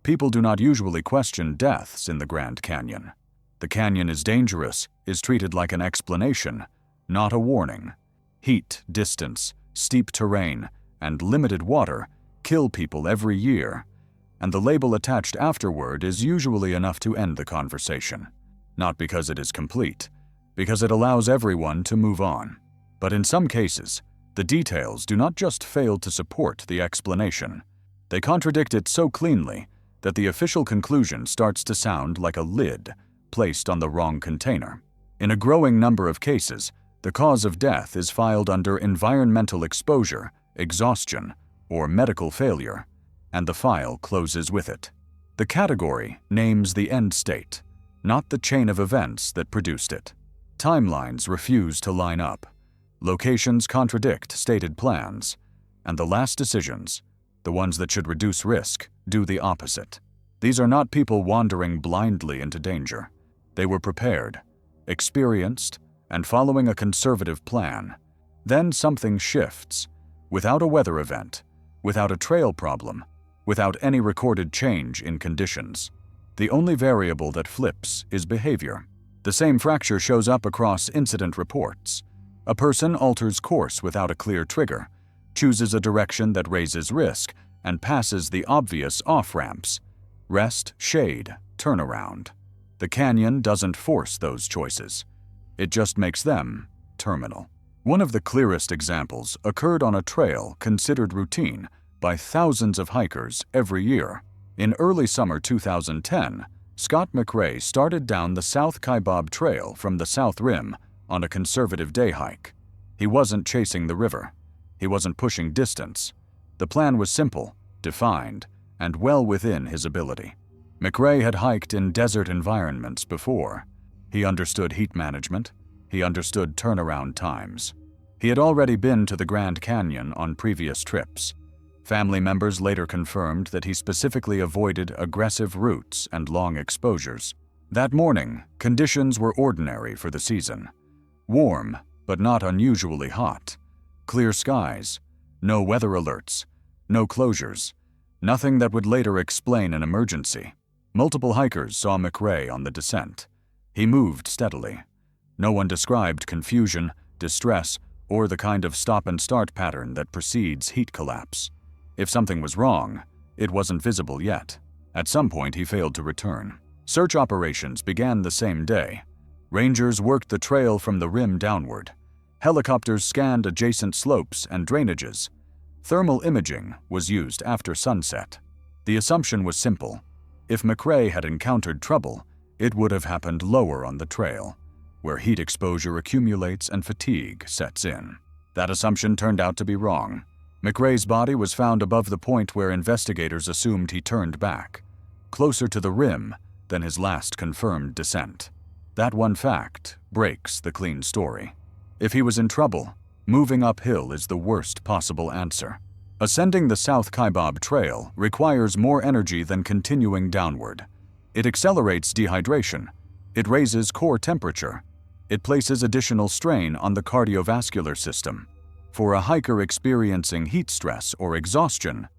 People do not usually question deaths in the Grand Canyon. The canyon is dangerous is treated like an explanation, not a warning. Heat, distance, steep terrain, and limited water kill people every year, and the label attached afterward is usually enough to end the conversation. Not because it is complete, because it allows everyone to move on. But in some cases, the details do not just fail to support the explanation. They contradict it so cleanly that the official conclusion starts to sound like a lid placed on the wrong container. In a growing number of cases, the cause of death is filed under environmental exposure, exhaustion, or medical failure, and the file closes with it. The category names the end state, not the chain of events that produced it. Timelines refuse to line up. Locations contradict stated plans, and the last decisions, the ones that should reduce risk, do the opposite. These are not people wandering blindly into danger. They were prepared, experienced, and following a conservative plan. Then something shifts, without a weather event, without a trail problem, without any recorded change in conditions. The only variable that flips is behavior. The same fracture shows up across incident reports. A person alters course without a clear trigger, chooses a direction that raises risk, and passes the obvious off-ramps: rest, shade, turnaround. The canyon doesn't force those choices. It just makes them terminal. One of the clearest examples occurred on a trail considered routine by thousands of hikers every year. In early summer 2010, Scott McRae started down the South Kaibab Trail from the South Rim on a conservative day hike. He wasn't chasing the river. He wasn't pushing distance. The plan was simple, defined, and well within his ability. McRae had hiked in desert environments before. He understood heat management. He understood turnaround times. He had already been to the Grand Canyon on previous trips. Family members later confirmed that he specifically avoided aggressive routes and long exposures. That morning, conditions were ordinary for the season. Warm, but not unusually hot. Clear skies. No weather alerts. No closures. Nothing that would later explain an emergency. Multiple hikers saw McRae on the descent. He moved steadily. No one described confusion, distress, or the kind of stop-and-start pattern that precedes heat collapse. If something was wrong, it wasn't visible yet. At some point, he failed to return. Search operations began the same day. Rangers worked the trail from the rim downward. Helicopters scanned adjacent slopes and drainages. Thermal imaging was used after sunset. The assumption was simple. If McRae had encountered trouble, it would have happened lower on the trail, where heat exposure accumulates and fatigue sets in. That assumption turned out to be wrong. McRae's body was found above the point where investigators assumed he turned back, closer to the rim than his last confirmed descent. That one fact breaks the clean story. If he was in trouble, moving uphill is the worst possible answer. Ascending the South Kaibab Trail requires more energy than continuing downward. It accelerates dehydration. It raises core temperature. It places additional strain on the cardiovascular system. For a hiker experiencing heat stress or exhaustion,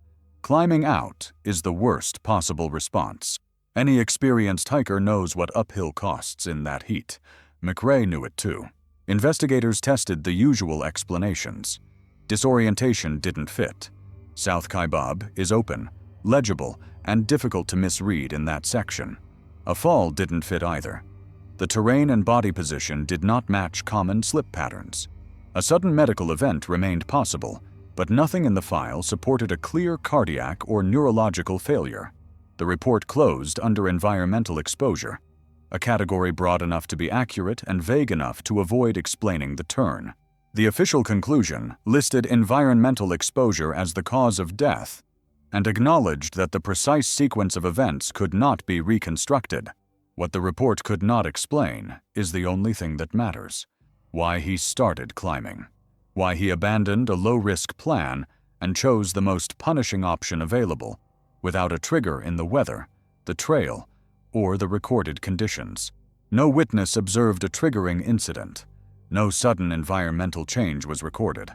climbing out is the worst possible response. Any experienced hiker knows what uphill costs in that heat. McRae knew it too. Investigators tested the usual explanations. Disorientation didn't fit. South Kaibab is open, legible, and difficult to misread in that section. A fall didn't fit either. The terrain and body position did not match common slip patterns. A sudden medical event remained possible, but nothing in the file supported a clear cardiac or neurological failure. The report closed under environmental exposure, a category broad enough to be accurate and vague enough to avoid explaining the turn. The official conclusion listed environmental exposure as the cause of death and acknowledged that the precise sequence of events could not be reconstructed. What the report could not explain is the only thing that matters: why he started climbing, why he abandoned a low-risk plan and chose the most punishing option available, without a trigger in the weather, the trail, or the recorded conditions. No witness observed a triggering incident. No sudden environmental change was recorded.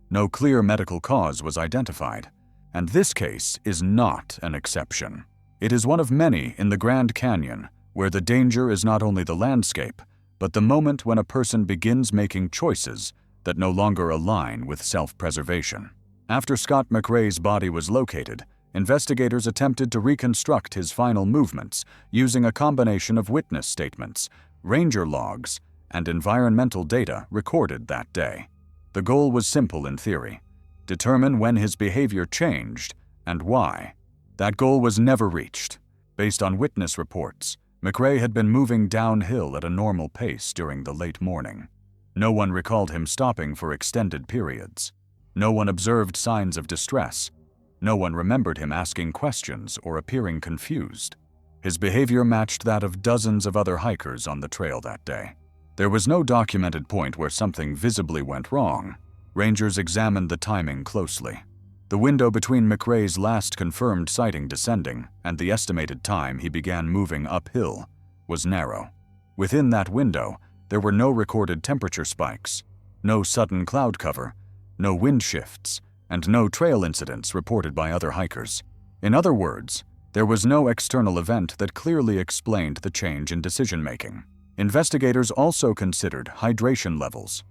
No clear medical cause was identified. And this case is not an exception. It is one of many in the Grand Canyon where the danger is not only the landscape, but the moment when a person begins making choices that no longer align with self-preservation. After Scott McRae's body was located, investigators attempted to reconstruct his final movements using a combination of witness statements, ranger logs, and environmental data recorded that day. The goal was simple in theory: determine when his behavior changed and why. That goal was never reached. Based on witness reports, McRae had been moving downhill at a normal pace during the late morning. No one recalled him stopping for extended periods. No one observed signs of distress. No one remembered him asking questions or appearing confused. His behavior matched that of dozens of other hikers on the trail that day. There was no documented point where something visibly went wrong. Rangers examined the timing closely. The window between McRae's last confirmed sighting descending and the estimated time he began moving uphill was narrow. Within that window, there were no recorded temperature spikes, no sudden cloud cover, no wind shifts, and no trail incidents reported by other hikers. In other words, there was no external event that clearly explained the change in decision-making. Investigators also considered hydration levels.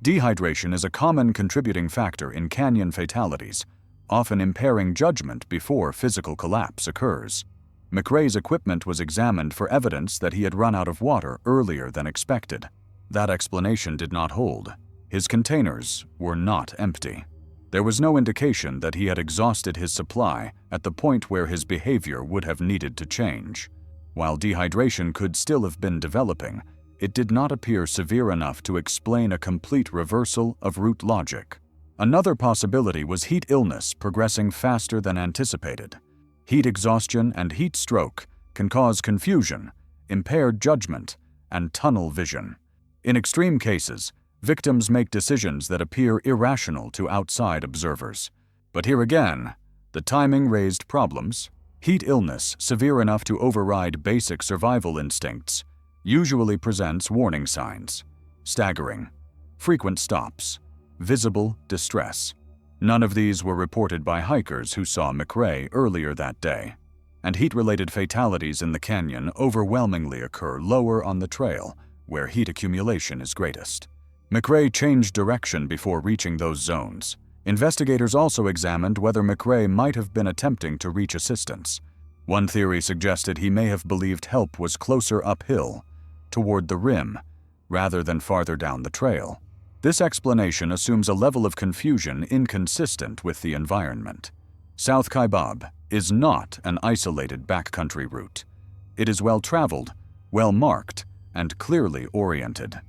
Dehydration is a common contributing factor in canyon fatalities, often impairing judgment before physical collapse occurs. McRae's equipment was examined for evidence that he had run out of water earlier than expected. That explanation did not hold. His containers were not empty. There was no indication that he had exhausted his supply at the point where his behavior would have needed to change. While dehydration could still have been developing, it did not appear severe enough to explain a complete reversal of route logic. Another possibility was heat illness progressing faster than anticipated. Heat exhaustion and heat stroke can cause confusion, impaired judgment, and tunnel vision. In extreme cases, victims make decisions that appear irrational to outside observers. But here again, the timing raised problems. Heat illness severe enough to override basic survival instincts usually presents warning signs: staggering, frequent stops, visible distress. None of these were reported by hikers who saw McRae earlier that day. And heat-related fatalities in the canyon overwhelmingly occur lower on the trail, where heat accumulation is greatest. McRae changed direction before reaching those zones. Investigators also examined whether McRae might have been attempting to reach assistance. One theory suggested he may have believed help was closer uphill, toward the rim, rather than farther down the trail. This explanation assumes a level of confusion inconsistent with the environment. South Kaibab is not an isolated backcountry route. It is well-traveled, well-marked, and clearly oriented.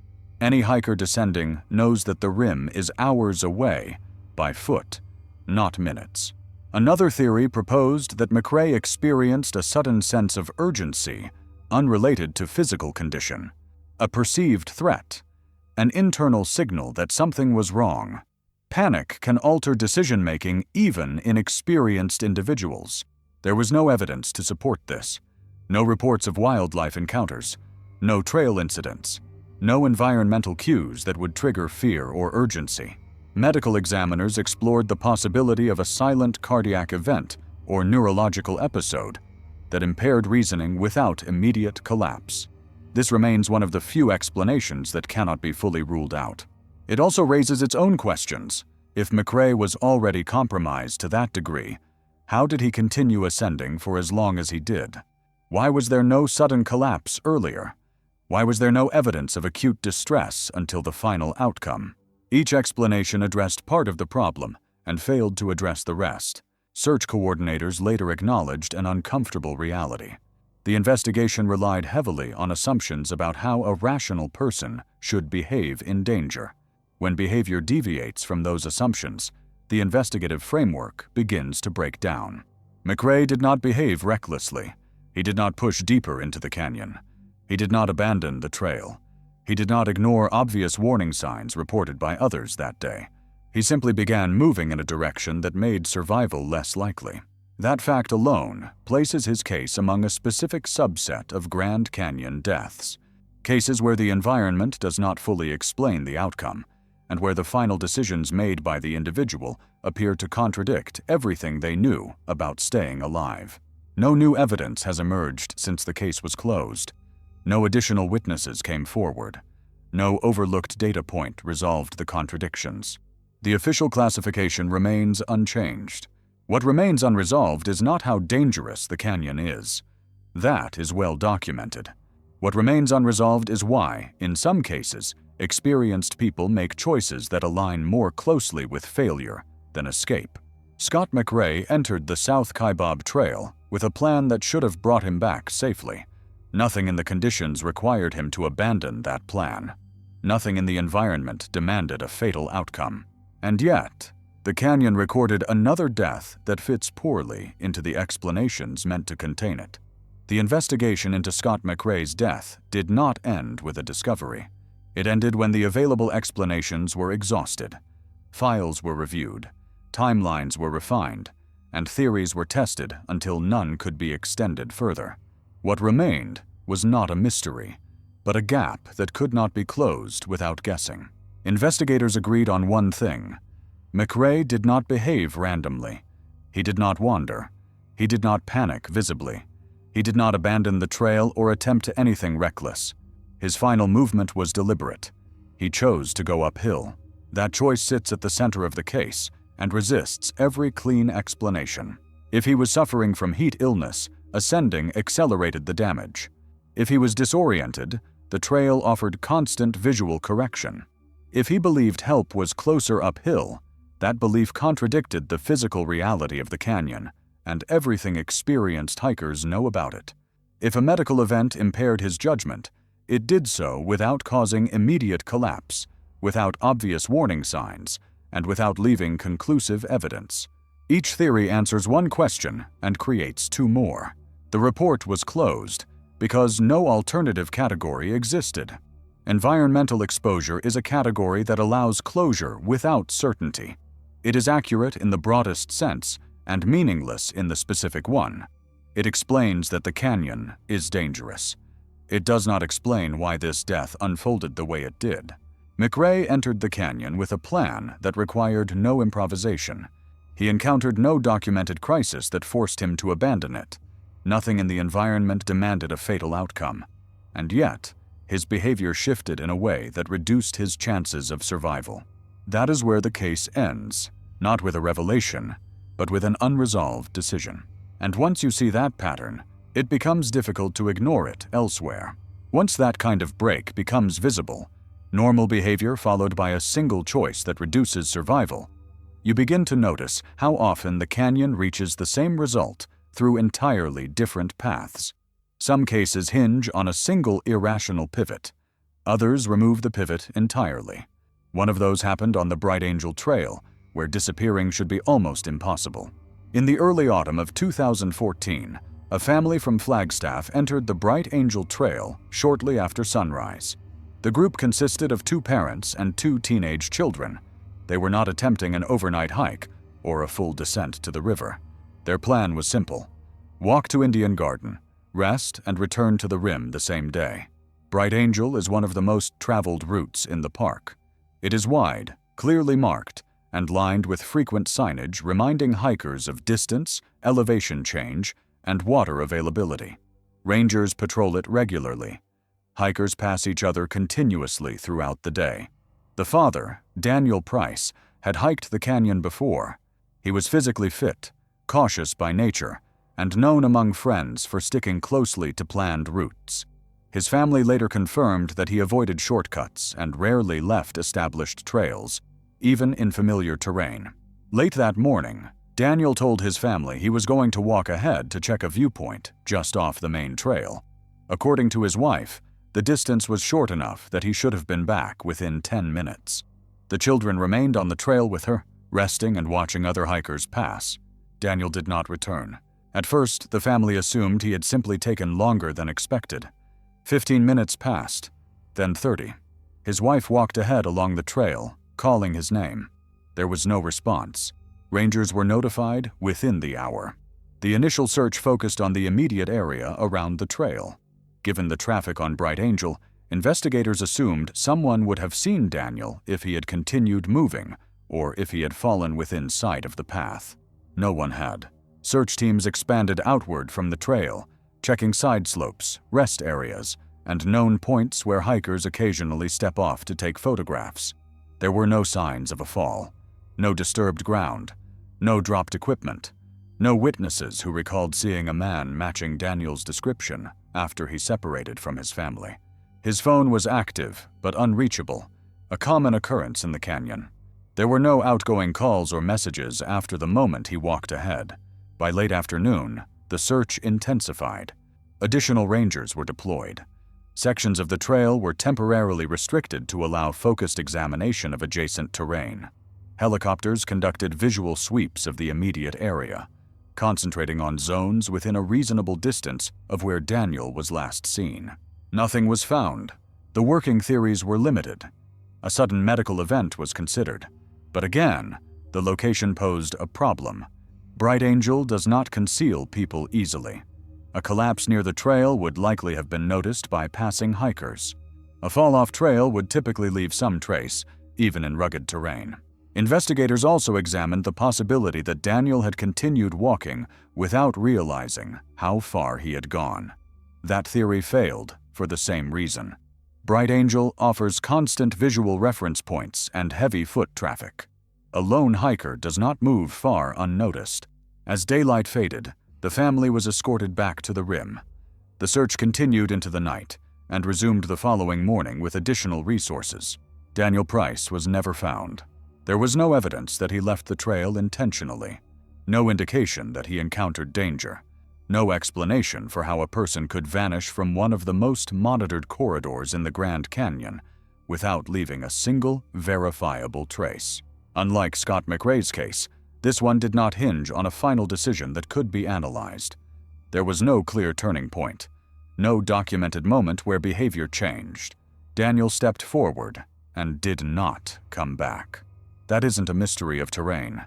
Any hiker descending knows that the rim is hours away by foot, not minutes. Another theory proposed that McRae experienced a sudden sense of urgency unrelated to physical condition, a perceived threat, an internal signal that something was wrong. Panic can alter decision-making even in experienced individuals. There was no evidence to support this. No reports of wildlife encounters, no trail incidents, no environmental cues that would trigger fear or urgency. Medical examiners explored the possibility of a silent cardiac event or neurological episode that impaired reasoning without immediate collapse. This remains one of the few explanations that cannot be fully ruled out. It also raises its own questions. If McRae was already compromised to that degree, how did he continue ascending for as long as he did? Why was there no sudden collapse earlier? Why was there no evidence of acute distress until the final outcome? Each explanation addressed part of the problem and failed to address the rest. Search coordinators later acknowledged an uncomfortable reality. The investigation relied heavily on assumptions about how a rational person should behave in danger. When behavior deviates from those assumptions, the investigative framework begins to break down. McRae did not behave recklessly. He did not push deeper into the canyon. He did not abandon the trail. He did not ignore obvious warning signs reported by others that day. He simply began moving in a direction that made survival less likely. That fact alone places his case among a specific subset of Grand Canyon deaths, cases where the environment does not fully explain the outcome, and where the final decisions made by the individual appear to contradict everything they knew about staying alive. No new evidence has emerged since the case was closed. No additional witnesses came forward. No overlooked data point resolved the contradictions. The official classification remains unchanged. What remains unresolved is not how dangerous the canyon is. That is well documented. What remains unresolved is why, in some cases, experienced people make choices that align more closely with failure than escape. Scott McRae entered the South Kaibab Trail with a plan that should have brought him back safely. Nothing in the conditions required him to abandon that plan. Nothing in the environment demanded a fatal outcome. And yet, the canyon recorded another death that fits poorly into the explanations meant to contain it. The investigation into Scott McRae's death did not end with a discovery. It ended when the available explanations were exhausted. Files were reviewed, timelines were refined, and theories were tested until none could be extended further. What remained was not a mystery, but a gap that could not be closed without guessing. Investigators agreed on one thing. McRae did not behave randomly. He did not wander. He did not panic visibly. He did not abandon the trail or attempt anything reckless. His final movement was deliberate. He chose to go uphill. That choice sits at the center of the case and resists every clean explanation. If he was suffering from heat illness, ascending accelerated the damage. If he was disoriented, the trail offered constant visual correction. If he believed help was closer uphill, that belief contradicted the physical reality of the canyon and everything experienced hikers know about it. If a medical event impaired his judgment, it did so without causing immediate collapse, without obvious warning signs, and without leaving conclusive evidence. Each theory answers one question and creates two more. The report was closed because no alternative category existed. Environmental exposure is a category that allows closure without certainty. It is accurate in the broadest sense and meaningless in the specific one. It explains that the canyon is dangerous. It does not explain why this death unfolded the way it did. McRae entered the canyon with a plan that required no improvisation. He encountered no documented crisis that forced him to abandon it. Nothing in the environment demanded a fatal outcome. And yet, his behavior shifted in a way that reduced his chances of survival. That is where the case ends, not with a revelation, but with an unresolved decision. And once you see that pattern, it becomes difficult to ignore it elsewhere. Once that kind of break becomes visible, normal behavior followed by a single choice that reduces survival, you begin to notice how often the canyon reaches the same result through entirely different paths. Some cases hinge on a single irrational pivot. Others remove the pivot entirely. One of those happened on the Bright Angel Trail, where disappearing should be almost impossible. In the early autumn of 2014, a family from Flagstaff entered the Bright Angel Trail shortly after sunrise. The group consisted of 2 parents and 2 teenage children. They were not attempting an overnight hike or a full descent to the river. Their plan was simple: walk to Indian Garden, rest, and return to the rim the same day. Bright Angel is one of the most traveled routes in the park. It is wide, clearly marked, and lined with frequent signage reminding hikers of distance, elevation change, and water availability. Rangers patrol it regularly. Hikers pass each other continuously throughout the day. The father, Daniel Price, had hiked the canyon before. He was physically fit, cautious by nature, and known among friends for sticking closely to planned routes. His family later confirmed that he avoided shortcuts and rarely left established trails, even in familiar terrain. Late that morning, Daniel told his family he was going to walk ahead to check a viewpoint just off the main trail. According to his wife, the distance was short enough that he should have been back within 10 minutes. The children remained on the trail with her, resting and watching other hikers pass. Daniel did not return. At first, the family assumed he had simply taken longer than expected. 15 minutes passed, then 30. His wife walked ahead along the trail, calling his name. There was no response. Rangers were notified within the hour. The initial search focused on the immediate area around the trail. Given the traffic on Bright Angel, investigators assumed someone would have seen Daniel if he had continued moving or if he had fallen within sight of the path. No one had. Search teams expanded outward from the trail, checking side slopes, rest areas, and known points where hikers occasionally step off to take photographs. There were no signs of a fall, no disturbed ground, no dropped equipment, no witnesses who recalled seeing a man matching Daniel's description after he separated from his family. His phone was active but unreachable, a common occurrence in the canyon. There were no outgoing calls or messages after the moment he walked ahead. By late afternoon, the search intensified. Additional rangers were deployed. Sections of the trail were temporarily restricted to allow focused examination of adjacent terrain. Helicopters conducted visual sweeps of the immediate area, concentrating on zones within a reasonable distance of where Daniel was last seen. Nothing was found. The working theories were limited. A sudden medical event was considered. But again, the location posed a problem. Bright Angel does not conceal people easily. A collapse near the trail would likely have been noticed by passing hikers. A fall-off trail would typically leave some trace, even in rugged terrain. Investigators also examined the possibility that Daniel had continued walking without realizing how far he had gone. That theory failed for the same reason. Bright Angel offers constant visual reference points and heavy foot traffic. A lone hiker does not move far unnoticed. As daylight faded, the family was escorted back to the rim. The search continued into the night and resumed the following morning with additional resources. Daniel Price was never found. There was no evidence that he left the trail intentionally, no indication that he encountered danger, no explanation for how a person could vanish from one of the most monitored corridors in the Grand Canyon without leaving a single verifiable trace. Unlike Scott McRae's case, this one did not hinge on a final decision that could be analyzed. There was no clear turning point, no documented moment where behavior changed. Daniel stepped forward and did not come back. That isn't a mystery of terrain.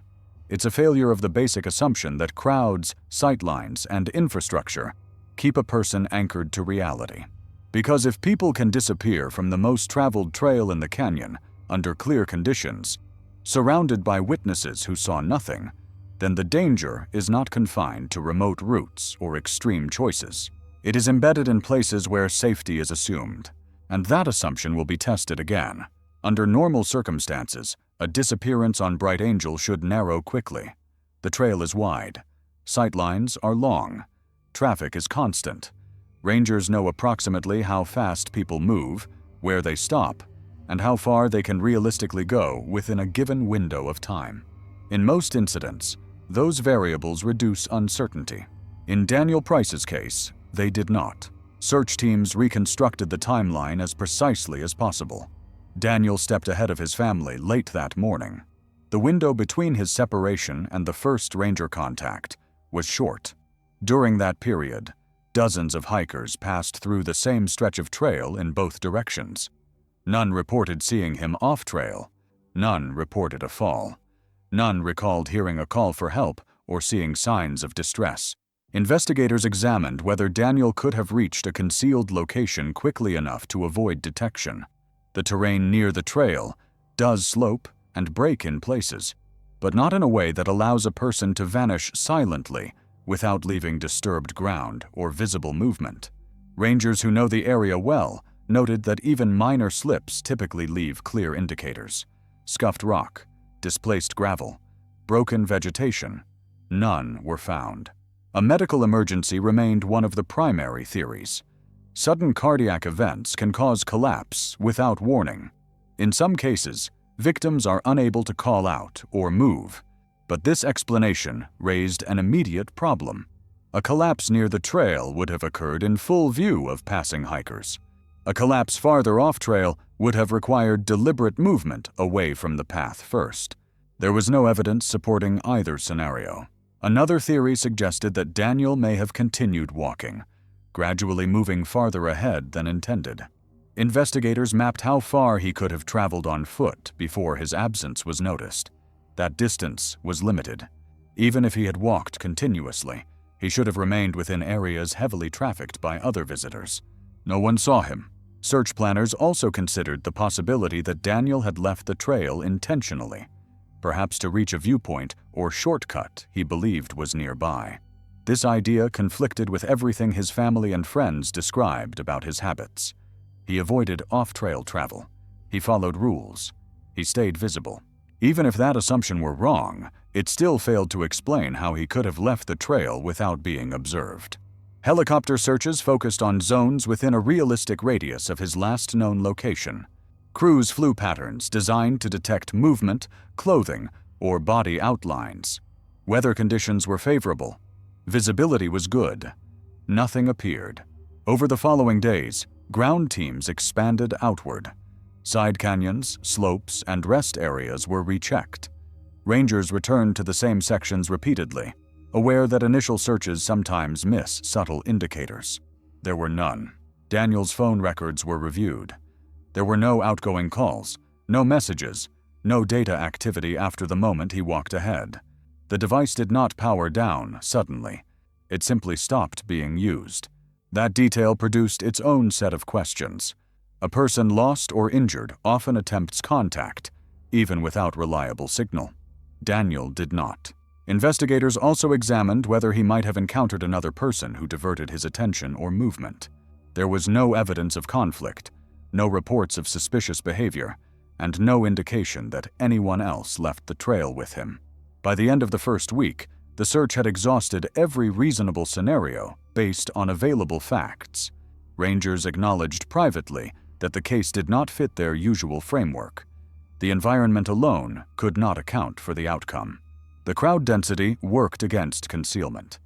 It's a failure of the basic assumption that crowds, sightlines, and infrastructure keep a person anchored to reality. Because if people can disappear from the most traveled trail in the canyon under clear conditions, surrounded by witnesses who saw nothing, then the danger is not confined to remote routes or extreme choices. It is embedded in places where safety is assumed, and that assumption will be tested again. Under normal circumstances, a disappearance on Bright Angel should narrow quickly. The trail is wide. Sightlines are long. Traffic is constant. Rangers know approximately how fast people move, where they stop, and how far they can realistically go within a given window of time. In most incidents, those variables reduce uncertainty. In Daniel Price's case, they did not. Search teams reconstructed the timeline as precisely as possible. Daniel stepped ahead of his family late that morning. The window between his separation and the first ranger contact was short. During that period, dozens of hikers passed through the same stretch of trail in both directions. None reported seeing him off-trail. None reported a fall. None recalled hearing a call for help or seeing signs of distress. Investigators examined whether Daniel could have reached a concealed location quickly enough to avoid detection. The terrain near the trail does slope and break in places, but not in a way that allows a person to vanish silently without leaving disturbed ground or visible movement. Rangers who know the area well noted that even minor slips typically leave clear indicators. Scuffed rock, displaced gravel, broken vegetation, none were found. A medical emergency remained one of the primary theories. Sudden cardiac events can cause collapse without warning. In some cases, victims are unable to call out or move, but this explanation raised an immediate problem. A collapse near the trail would have occurred in full view of passing hikers. A collapse farther off-trail would have required deliberate movement away from the path first. There was no evidence supporting either scenario. Another theory suggested that Daniel may have continued walking, gradually moving farther ahead than intended. Investigators mapped how far he could have traveled on foot before his absence was noticed. That distance was limited. Even if he had walked continuously, he should have remained within areas heavily trafficked by other visitors. No one saw him. Search planners also considered the possibility that Daniel had left the trail intentionally. perhaps to reach a viewpoint or shortcut he believed was nearby. This idea conflicted with everything his family and friends described about his habits. He avoided off-trail travel. He followed rules. He stayed visible. Even if that assumption were wrong, it still failed to explain how he could have left the trail without being observed. Helicopter searches focused on zones within a realistic radius of his last known location. Crews flew patterns designed to detect movement, clothing, or body outlines. Weather conditions were favorable. Visibility was good. Nothing appeared. Over the following days, ground teams expanded outward. Side canyons, slopes, and rest areas were rechecked. Rangers returned to the same sections repeatedly, aware that initial searches sometimes miss subtle indicators. There were none. Daniel's phone records were reviewed. There were no outgoing calls, no messages, no data activity after the moment he walked ahead. The device did not power down suddenly. It simply stopped being used. That detail produced its own set of questions. A person lost or injured often attempts contact, even without reliable signal. Daniel did not. Investigators also examined whether he might have encountered another person who diverted his attention or movement. There was no evidence of conflict, no reports of suspicious behavior, and no indication that anyone else left the trail with him. By the end of the first week, the search had exhausted every reasonable scenario based on available facts. Rangers acknowledged privately that the case did not fit their usual framework. The environment alone could not account for the outcome. The crowd density worked against concealment.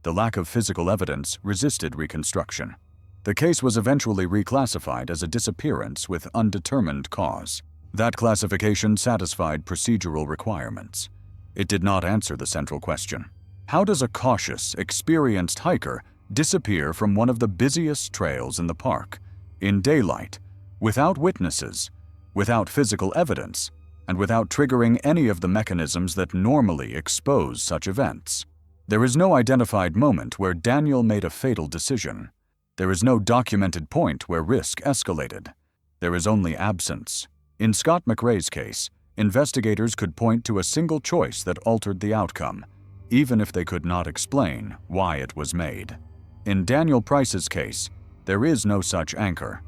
The lack of physical evidence resisted reconstruction. The case was eventually reclassified as a disappearance with undetermined cause. That classification satisfied procedural requirements. It did not answer the central question. How does a cautious, experienced hiker disappear from one of the busiest trails in the park, in daylight, without witnesses, without physical evidence, and without triggering any of the mechanisms that normally expose such events? There is no identified moment where Daniel made a fatal decision. There is no documented point where risk escalated. There is only absence. In Scott McRae's case, investigators could point to a single choice that altered the outcome, even if they could not explain why it was made. In Daniel Price's case, there is no such anchor,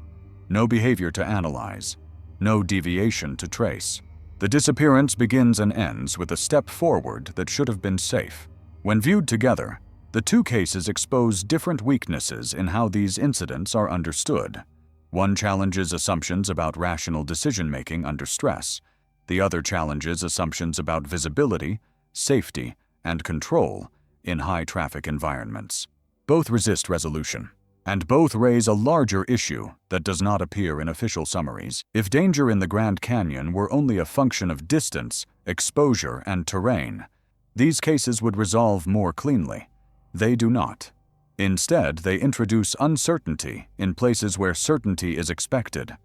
no behavior to analyze, no deviation to trace. The disappearance begins and ends with a step forward that should have been safe. When viewed together, the two cases expose different weaknesses in how these incidents are understood. One challenges assumptions about rational decision-making under stress. The other challenges assumptions about visibility, safety, and control in high-traffic environments. Both resist resolution, and both raise a larger issue that does not appear in official summaries. If danger in the Grand Canyon were only a function of distance, exposure, and terrain, these cases would resolve more cleanly. They do not. Instead, they introduce uncertainty in places where certainty is expected,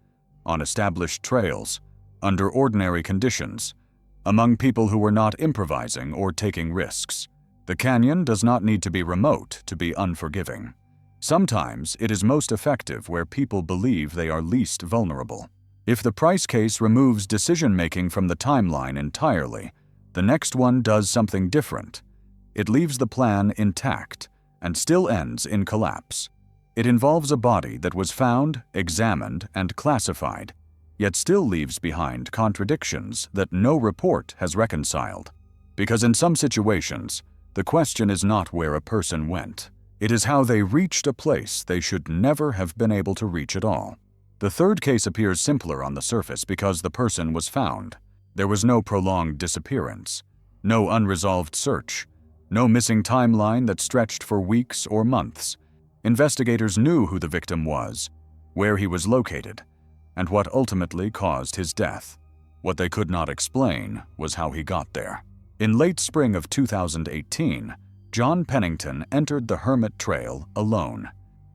on established trails, under ordinary conditions, among people who are not improvising or taking risks. The canyon does not need to be remote to be unforgiving. Sometimes it is most effective where people believe they are least vulnerable. If the Price case removes decision-making from the timeline entirely, the next one does something different. It leaves the plan intact and still ends in collapse. It involves a body that was found, examined, and classified, yet still leaves behind contradictions that no report has reconciled. Because in some situations, the question is not where a person went. It is how they reached a place they should never have been able to reach at all. The third case appears simpler on the surface because the person was found. There was no prolonged disappearance, no unresolved search, no missing timeline that stretched for weeks or months. Investigators knew who the victim was, where he was located, and what ultimately caused his death. What they could not explain was how he got there. In late spring of 2018, John Pennington entered the Hermit Trail alone.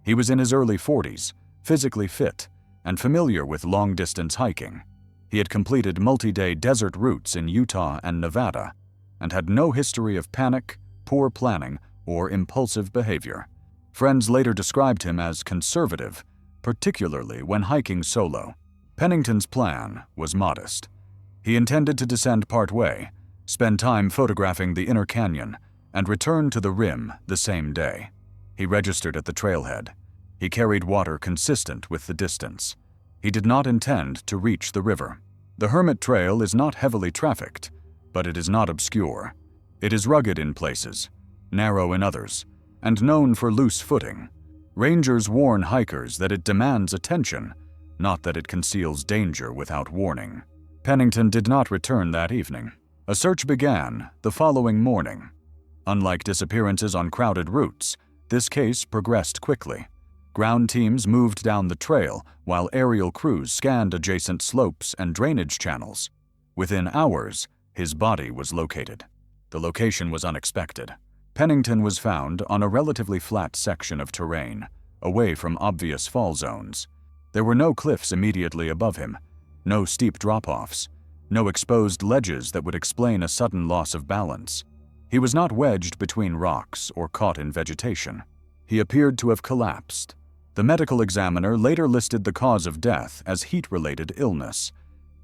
He was in his early 40s, physically fit, and familiar with long-distance hiking. He had completed multi-day desert routes in Utah and Nevada, and had no history of panic, poor planning, or impulsive behavior. Friends later described him as conservative, particularly when hiking solo. Pennington's plan was modest. He intended to descend partway, spend time photographing the inner canyon, and return to the rim the same day. He registered at the trailhead. He carried water consistent with the distance. He did not intend to reach the river. The Hermit Trail is not heavily trafficked, but it is not obscure. It is rugged in places, narrow in others, and known for loose footing. Rangers warn hikers that it demands attention, not that it conceals danger without warning. Pennington did not return that evening. A search began the following morning. Unlike disappearances on crowded routes, this case progressed quickly. Ground teams moved down the trail while aerial crews scanned adjacent slopes and drainage channels. Within hours, his body was located. The location was unexpected. Pennington was found on a relatively flat section of terrain, away from obvious fall zones. There were no cliffs immediately above him, no steep drop-offs, no exposed ledges that would explain a sudden loss of balance. He was not wedged between rocks or caught in vegetation. He appeared to have collapsed. The medical examiner later listed the cause of death as heat-related illness.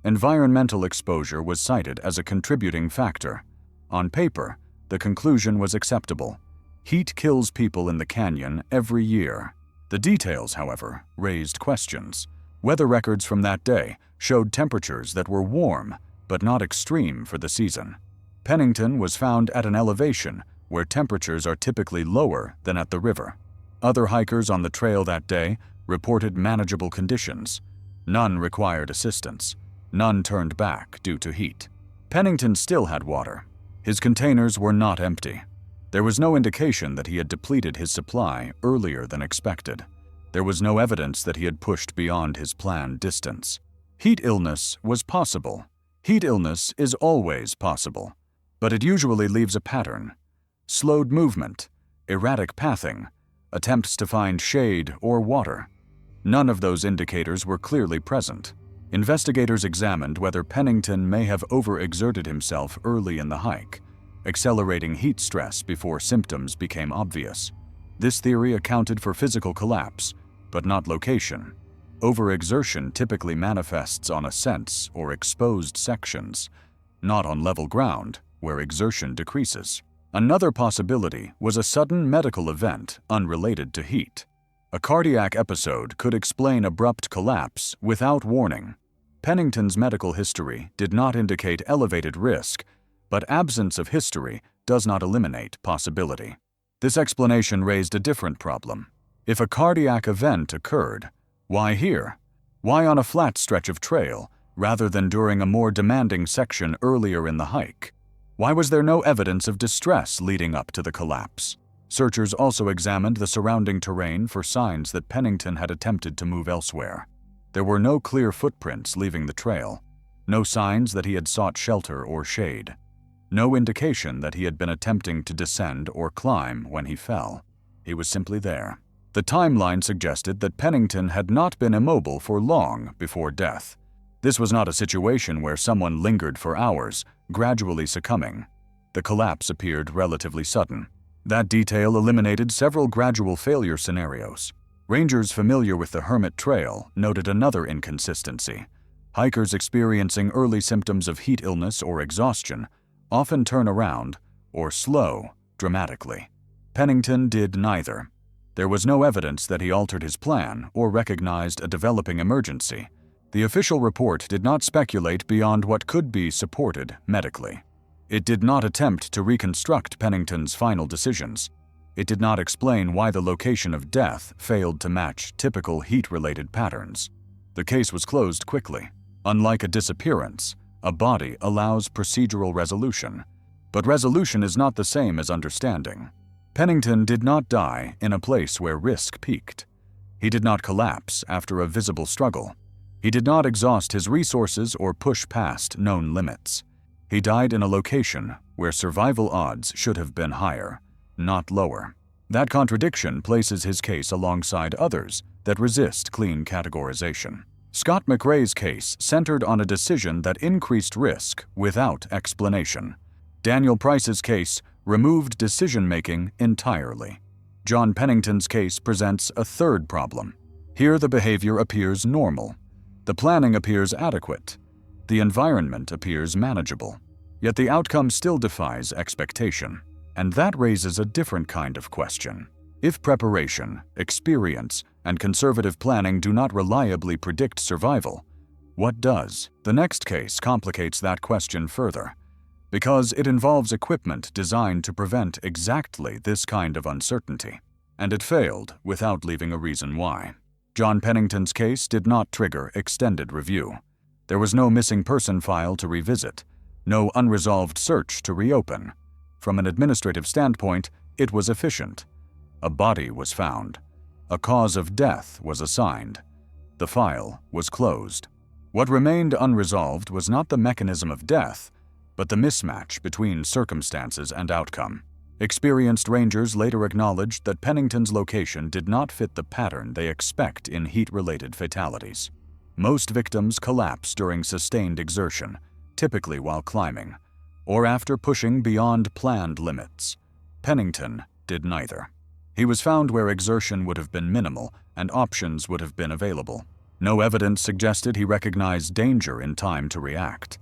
Environmental exposure was cited as a contributing factor. On paper, the conclusion was acceptable. Heat kills people in the canyon every year. The details, however, raised questions. Weather records from that day showed temperatures that were warm, but not extreme for the season. Pennington was found at an elevation where temperatures are typically lower than at the river. Other hikers on the trail that day reported manageable conditions. None required assistance. None turned back due to heat. Pennington still had water. His containers were not empty. There was no indication that he had depleted his supply earlier than expected. There was no evidence that he had pushed beyond his planned distance. Heat illness was possible. Heat illness is always possible, but it usually leaves a pattern. Slowed movement, erratic pathing, attempts to find shade or water. None of those indicators were clearly present. Investigators examined whether Pennington may have overexerted himself early in the hike, accelerating heat stress before symptoms became obvious. This theory accounted for physical collapse, but not location. Overexertion typically manifests on ascents or exposed sections, not on level ground, where exertion decreases. Another possibility was a sudden medical event unrelated to heat. A cardiac episode could explain abrupt collapse without warning. Pennington's medical history did not indicate elevated risk, but absence of history does not eliminate possibility. This explanation raised a different problem. If a cardiac event occurred, why here? Why on a flat stretch of trail, rather than during a more demanding section earlier in the hike? Why was there no evidence of distress leading up to the collapse? Searchers also examined the surrounding terrain for signs that Pennington had attempted to move elsewhere. There were no clear footprints leaving the trail, no signs that he had sought shelter or shade, no indication that he had been attempting to descend or climb when he fell. He was simply there. The timeline suggested that Pennington had not been immobile for long before death. This was not a situation where someone lingered for hours, gradually succumbing. The collapse appeared relatively sudden. That detail eliminated several gradual failure scenarios. Rangers familiar with the Hermit Trail noted another inconsistency. Hikers experiencing early symptoms of heat illness or exhaustion often turn around or slow dramatically. Pennington did neither. There was no evidence that he altered his plan or recognized a developing emergency. The official report did not speculate beyond what could be supported medically. It did not attempt to reconstruct Pennington's final decisions. It did not explain why the location of death failed to match typical heat-related patterns. The case was closed quickly. Unlike a disappearance, a body allows procedural resolution. But resolution is not the same as understanding. Pennington did not die in a place where risk peaked. He did not collapse after a visible struggle. He did not exhaust his resources or push past known limits. He died in a location where survival odds should have been higher, not lower. That contradiction places his case alongside others that resist clean categorization. Scott McRae's case centered on a decision that increased risk without explanation. Daniel Price's case removed decision-making entirely. John Pennington's case presents a third problem. Here the behavior appears normal. The planning appears adequate. The environment appears manageable. Yet the outcome still defies expectation. And that raises a different kind of question. If preparation, experience, and conservative planning do not reliably predict survival, what does? The next case complicates that question further, because it involves equipment designed to prevent exactly this kind of uncertainty. And it failed without leaving a reason why. John Pennington's case did not trigger extended review. There was no missing person file to revisit, no unresolved search to reopen. From an administrative standpoint, it was efficient. A body was found. A cause of death was assigned. The file was closed. What remained unresolved was not the mechanism of death, but the mismatch between circumstances and outcome. Experienced rangers later acknowledged that Pennington's location did not fit the pattern they expect in heat-related fatalities. Most victims collapse during sustained exertion, typically while climbing, or after pushing beyond planned limits. Pennington did neither. He was found where exertion would have been minimal and options would have been available. No evidence suggested he recognized danger in time to react.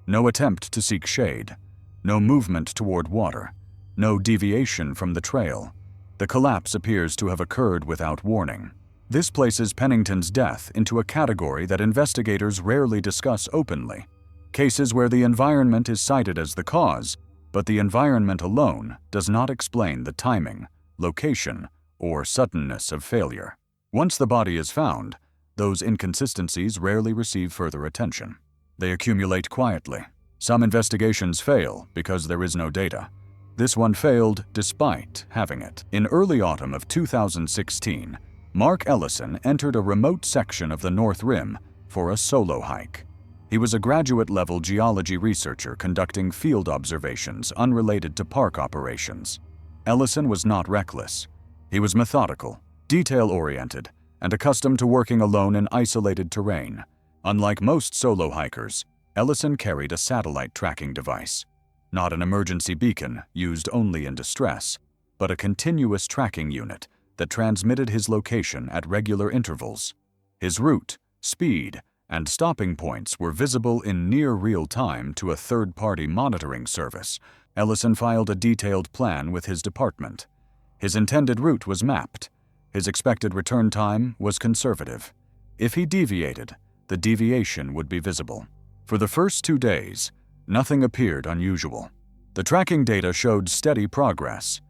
No attempt to seek shade. No movement toward water. No deviation from the trail. The collapse appears to have occurred without warning. This places Pennington's death into a category that investigators rarely discuss openly. Cases where the environment is cited as the cause, but the environment alone does not explain the timing, location, or suddenness of failure. Once the body is found, those inconsistencies rarely receive further attention. They accumulate quietly. Some investigations fail because there is no data. This one failed despite having it. In early autumn of 2016, Mark Ellison entered a remote section of the North Rim for a solo hike. He was a graduate-level geology researcher conducting field observations unrelated to park operations. Ellison was not reckless. He was methodical, detail-oriented, and accustomed to working alone in isolated terrain. Unlike most solo hikers, Ellison carried a satellite tracking device. Not an emergency beacon used only in distress, but a continuous tracking unit that transmitted his location at regular intervals. His route, speed, and stopping points were visible in near real time to a third-party monitoring service. Ellison filed a detailed plan with his department. His intended route was mapped. His expected return time was conservative. If he deviated, the deviation would be visible. For the first 2 days, nothing appeared unusual. The tracking data showed steady progress.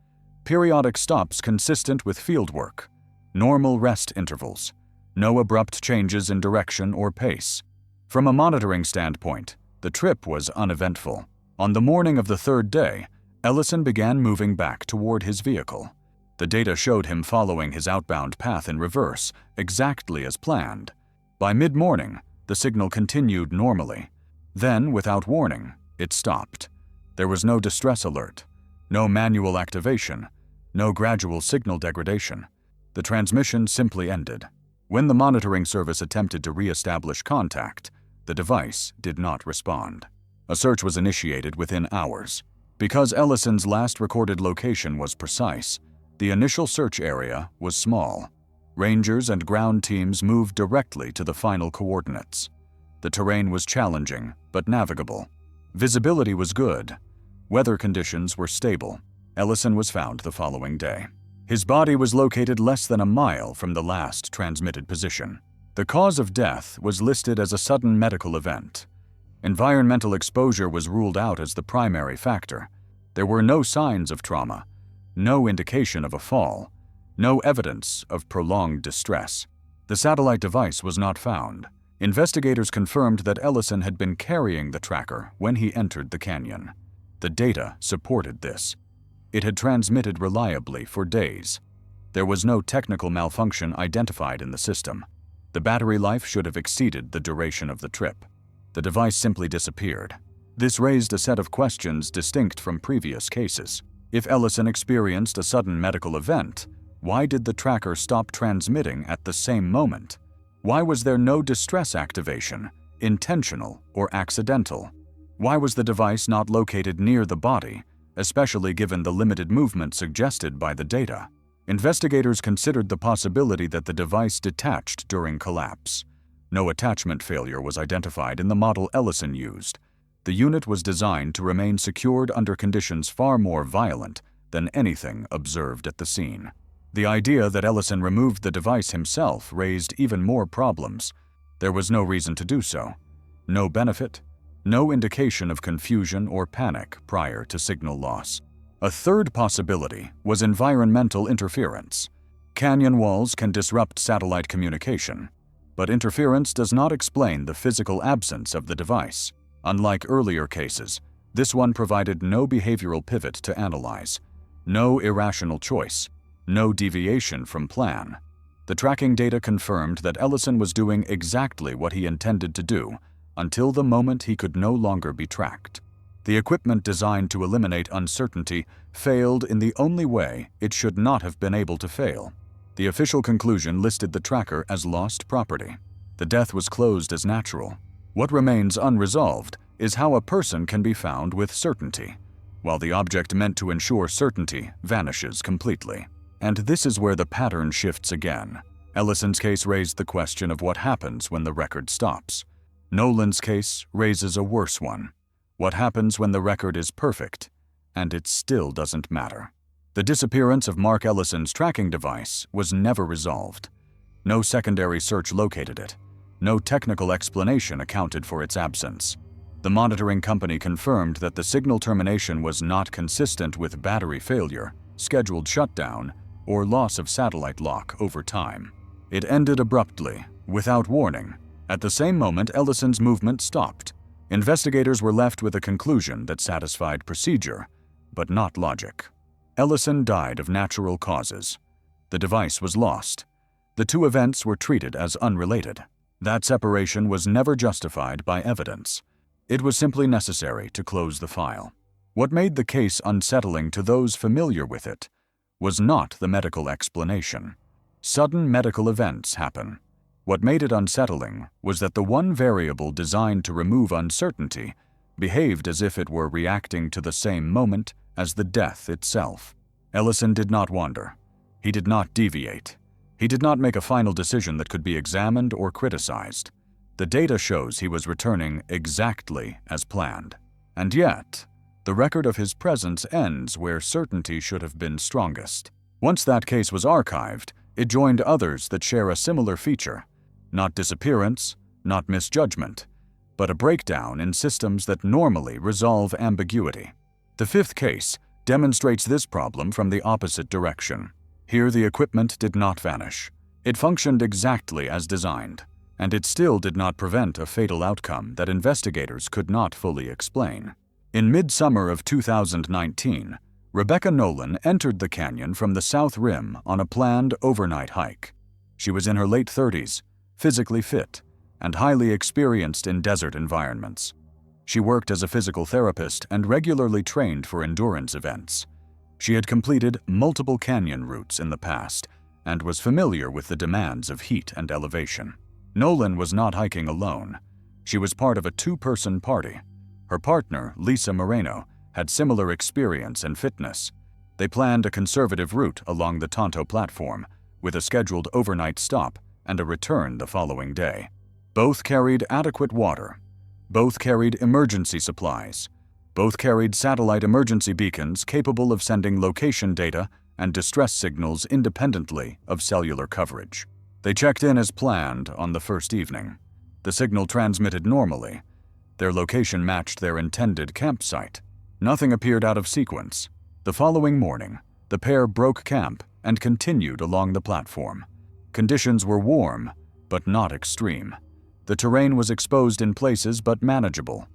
Periodic stops consistent with fieldwork. Normal rest intervals. No abrupt changes in direction or pace. From a monitoring standpoint, the trip was uneventful. On the morning of the 3rd day, Ellison began moving back toward his vehicle. The data showed him following his outbound path in reverse, exactly as planned. By mid-morning, the signal continued normally. Then, without warning, it stopped. There was no distress alert, no manual activation, no gradual signal degradation. The transmission simply ended. When the monitoring service attempted to re-establish contact, the device did not respond. A search was initiated within hours. Because Ellison's last recorded location was precise, the initial search area was small. Rangers and ground teams moved directly to the final coordinates. The terrain was challenging, but navigable. Visibility was good. Weather conditions were stable. Ellison was found the following day. His body was located less than a mile from the last transmitted position. The cause of death was listed as a sudden medical event. Environmental exposure was ruled out as the primary factor. There were no signs of trauma, no indication of a fall, no evidence of prolonged distress. The satellite device was not found. Investigators confirmed that Ellison had been carrying the tracker when he entered the canyon. The data supported this. It had transmitted reliably for days. There was no technical malfunction identified in the system. The battery life should have exceeded the duration of the trip. The device simply disappeared. This raised a set of questions distinct from previous cases. If Ellison experienced a sudden medical event, why did the tracker stop transmitting at the same moment? Why was there no distress activation, intentional or accidental? Why was the device not located near the body, especially given the limited movement suggested by the data? Investigators considered the possibility that the device detached during collapse. No attachment failure was identified in the model Ellison used. The unit was designed to remain secured under conditions far more violent than anything observed at the scene. The idea that Ellison removed the device himself raised even more problems. There was no reason to do so. No benefit, no indication of confusion or panic prior to signal loss. A third possibility was environmental interference. Canyon walls can disrupt satellite communication, but interference does not explain the physical absence of the device. Unlike earlier cases, this one provided no behavioral pivot to analyze, no irrational choice, no deviation from plan. The tracking data confirmed that Ellison was doing exactly what he intended to do until the moment he could no longer be tracked. The equipment designed to eliminate uncertainty failed in the only way it should not have been able to fail. The official conclusion listed the tracker as lost property. The death was closed as natural. What remains unresolved is how a person can be found with certainty, while the object meant to ensure certainty vanishes completely. And this is where the pattern shifts again. Ellison's case raised the question of what happens when the record stops. Nolan's case raises a worse one. What happens when the record is perfect, and it still doesn't matter? The disappearance of Mark Ellison's tracking device was never resolved. No secondary search located it. No technical explanation accounted for its absence. The monitoring company confirmed that the signal termination was not consistent with battery failure, scheduled shutdown, or loss of satellite lock over time. It ended abruptly, without warning. At the same moment, Ellison's movement stopped. Investigators were left with a conclusion that satisfied procedure, but not logic. Ellison died of natural causes. The device was lost. The two events were treated as unrelated. That separation was never justified by evidence. It was simply necessary to close the file. What made the case unsettling to those familiar with it was not the medical explanation. Sudden medical events happen. What made it unsettling was that the one variable designed to remove uncertainty behaved as if it were reacting to the same moment as the death itself. Ellison did not wander. He did not deviate. He did not make a final decision that could be examined or criticized. The data shows he was returning exactly as planned. And yet, the record of his presence ends where certainty should have been strongest. Once that case was archived, it joined others that share a similar feature. Not disappearance, not misjudgment, but a breakdown in systems that normally resolve ambiguity. The fifth case demonstrates this problem from the opposite direction. Here the equipment did not vanish. It functioned exactly as designed, and it still did not prevent a fatal outcome that investigators could not fully explain. In midsummer of 2019, Rebecca Nolan entered the canyon from the South Rim on a planned overnight hike. She was in her late 30s, physically fit, and highly experienced in desert environments. She worked as a physical therapist and regularly trained for endurance events. She had completed multiple canyon routes in the past and was familiar with the demands of heat and elevation. Nolan was not hiking alone. She was part of a two-person party. Her partner, Lisa Moreno, had similar experience and fitness. They planned a conservative route along the Tonto platform, with a scheduled overnight stop and a return the following day. Both carried adequate water. Both carried emergency supplies. Both carried satellite emergency beacons capable of sending location data and distress signals independently of cellular coverage. They checked in as planned on the first evening. The signal transmitted normally. Their location matched their intended campsite. Nothing appeared out of sequence. The following morning, the pair broke camp and continued along the platform. Conditions were warm, but not extreme. The terrain was exposed in places but manageable.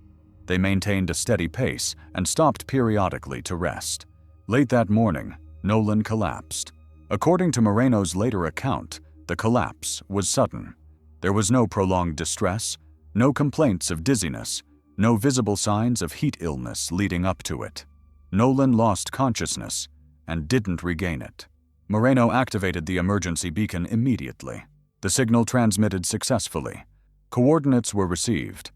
They maintained a steady pace and stopped periodically to rest. Late that morning, Nolan collapsed. According to Moreno's later account, the collapse was sudden. There was no prolonged distress, no complaints of dizziness, no visible signs of heat illness leading up to it. Nolan lost consciousness and didn't regain it. Moreno activated the emergency beacon immediately. The signal transmitted successfully. Coordinates were received.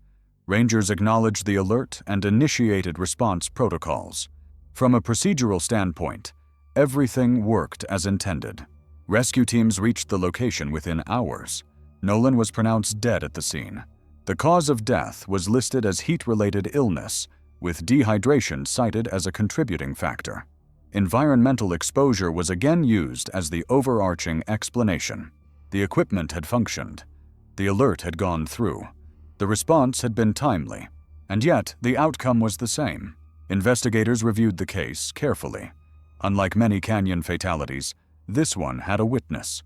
Rangers acknowledged the alert and initiated response protocols. From a procedural standpoint, everything worked as intended. Rescue teams reached the location within hours. Nolan was pronounced dead at the scene. The cause of death was listed as heat-related illness, with dehydration cited as a contributing factor. Environmental exposure was again used as the overarching explanation. The equipment had functioned. The alert had gone through. The response had been timely. And yet, the outcome was the same. Investigators reviewed the case carefully. Unlike many canyon fatalities, this one had a witness.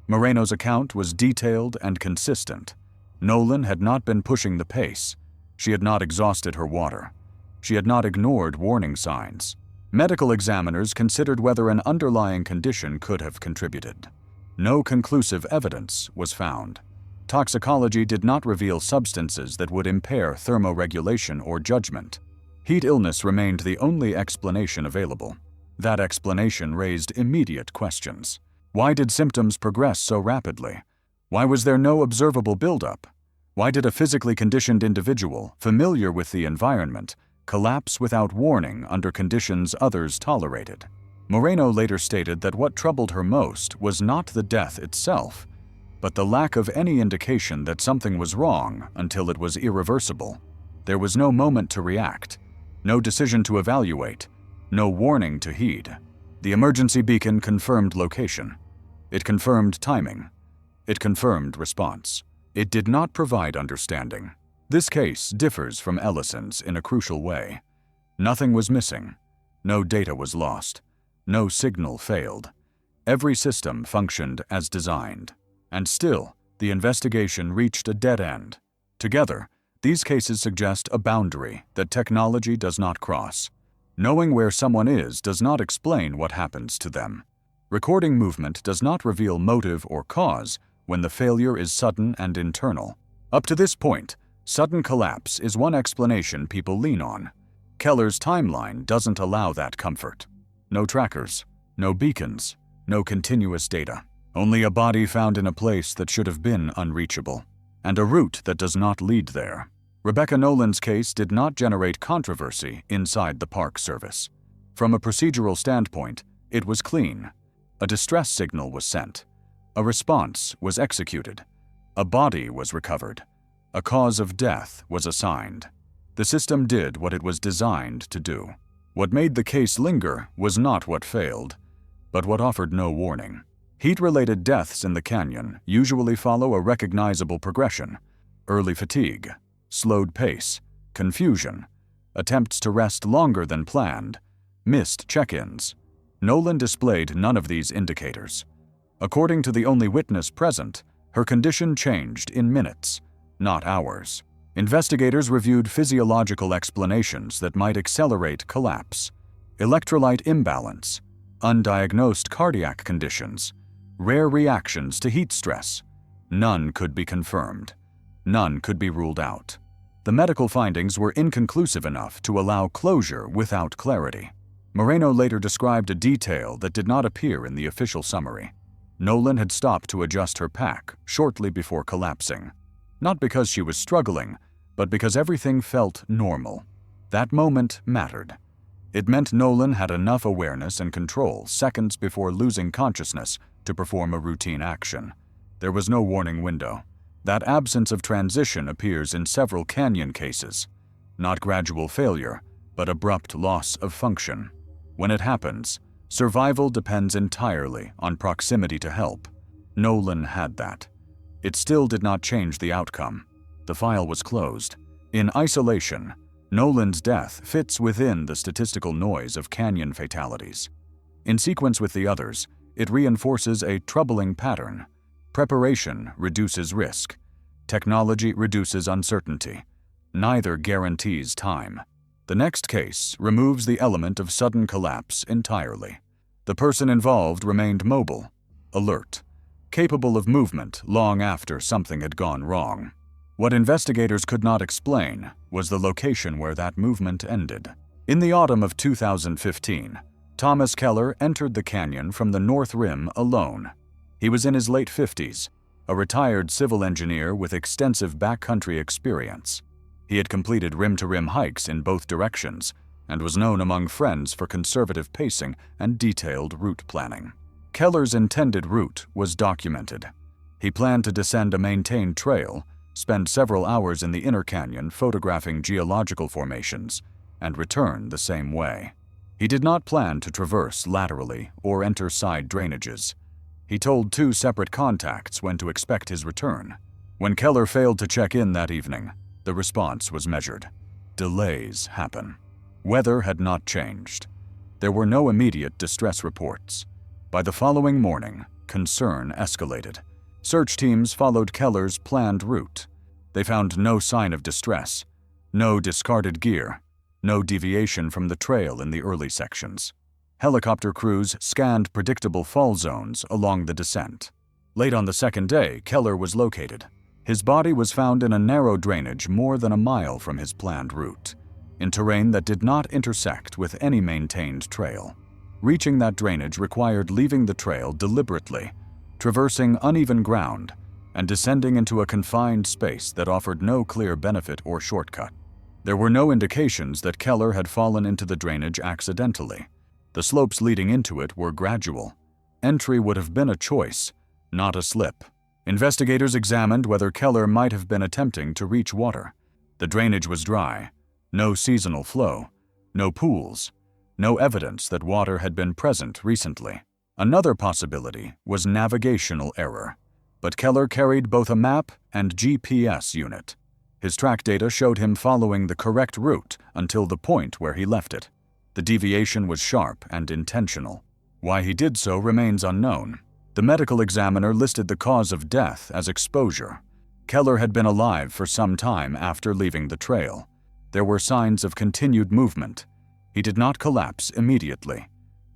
Moreno's account was detailed and consistent. Nolan had not been pushing the pace. She had not exhausted her water. She had not ignored warning signs. Medical examiners considered whether an underlying condition could have contributed. No conclusive evidence was found. Toxicology did not reveal substances that would impair thermoregulation or judgment. Heat illness remained the only explanation available. That explanation raised immediate questions. Why did symptoms progress so rapidly? Why was there no observable buildup? Why did a physically conditioned individual, familiar with the environment, collapse without warning under conditions others tolerated? Moreno later stated that what troubled her most was not the death itself, but the lack of any indication that something was wrong until it was irreversible. There was no moment to react, no decision to evaluate, no warning to heed. The emergency beacon confirmed location. It confirmed timing. It confirmed response. It did not provide understanding. This case differs from Ellison's in a crucial way. Nothing was missing. No data was lost. No signal failed. Every system functioned as designed. And still, the investigation reached a dead end. Together, these cases suggest a boundary that technology does not cross. Knowing where someone is does not explain what happens to them. Recording movement does not reveal motive or cause when the failure is sudden and internal. Up to this point, sudden collapse is one explanation people lean on. Keller's timeline doesn't allow that comfort. No trackers, no beacons, no continuous data. Only a body found in a place that should have been unreachable, and a route that does not lead there. Rebecca Nolan's case did not generate controversy inside the Park Service. From a procedural standpoint, it was clean. A distress signal was sent. A response was executed. A body was recovered. A cause of death was assigned. The system did what it was designed to do. What made the case linger was not what failed, but what offered no warning. Heat-related deaths in the canyon usually follow a recognizable progression: early fatigue, slowed pace, confusion, attempts to rest longer than planned, missed check-ins. Nolan displayed none of these indicators. According to the only witness present, her condition changed in minutes, not hours. Investigators reviewed physiological explanations that might accelerate collapse: electrolyte imbalance, undiagnosed cardiac conditions, rare reactions to heat stress. None could be confirmed. None could be ruled out. The medical findings were inconclusive enough to allow closure without clarity. Moreno later described a detail that did not appear in the official summary. Nolan had stopped to adjust her pack shortly before collapsing. Not because she was struggling, but because everything felt normal. That moment mattered. It meant Nolan had enough awareness and control seconds before losing consciousness to perform a routine action. There was no warning window. That absence of transition appears in several canyon cases. Not gradual failure, but abrupt loss of function. When it happens, survival depends entirely on proximity to help. Nolan had that. It still did not change the outcome. The file was closed. In isolation, Nolan's death fits within the statistical noise of canyon fatalities. In sequence with the others, it reinforces a troubling pattern. Preparation reduces risk. Technology reduces uncertainty. Neither guarantees time. The next case removes the element of sudden collapse entirely. The person involved remained mobile, alert, capable of movement long after something had gone wrong. What investigators could not explain was the location where that movement ended. In the autumn of 2015, Thomas Keller entered the canyon from the North Rim alone. He was in his late 50s, a retired civil engineer with extensive backcountry experience. He had completed rim-to-rim hikes in both directions and was known among friends for conservative pacing and detailed route planning. Keller's intended route was documented. He planned to descend a maintained trail, spend several hours in the inner canyon photographing geological formations, and return the same way. He did not plan to traverse laterally or enter side drainages. He told 2 separate contacts when to expect his return. When Keller failed to check in that evening, the response was measured. Delays happen. Weather had not changed. There were no immediate distress reports. By the following morning, concern escalated. Search teams followed Keller's planned route. They found no sign of distress, no discarded gear, no deviation from the trail in the early sections. Helicopter crews scanned predictable fall zones along the descent. Late on the second day, Keller was located. His body was found in a narrow drainage more than a mile from his planned route, in terrain that did not intersect with any maintained trail. Reaching that drainage required leaving the trail deliberately, traversing uneven ground, and descending into a confined space that offered no clear benefit or shortcut. There were no indications that Keller had fallen into the drainage accidentally. The slopes leading into it were gradual. Entry would have been a choice, not a slip. Investigators examined whether Keller might have been attempting to reach water. The drainage was dry, no seasonal flow, no pools, no evidence that water had been present recently. Another possibility was navigational error, but Keller carried both a map and GPS unit. His track data showed him following the correct route until the point where he left it. The deviation was sharp and intentional. Why he did so remains unknown. The medical examiner listed the cause of death as exposure. Keller had been alive for some time after leaving the trail. There were signs of continued movement. He did not collapse immediately.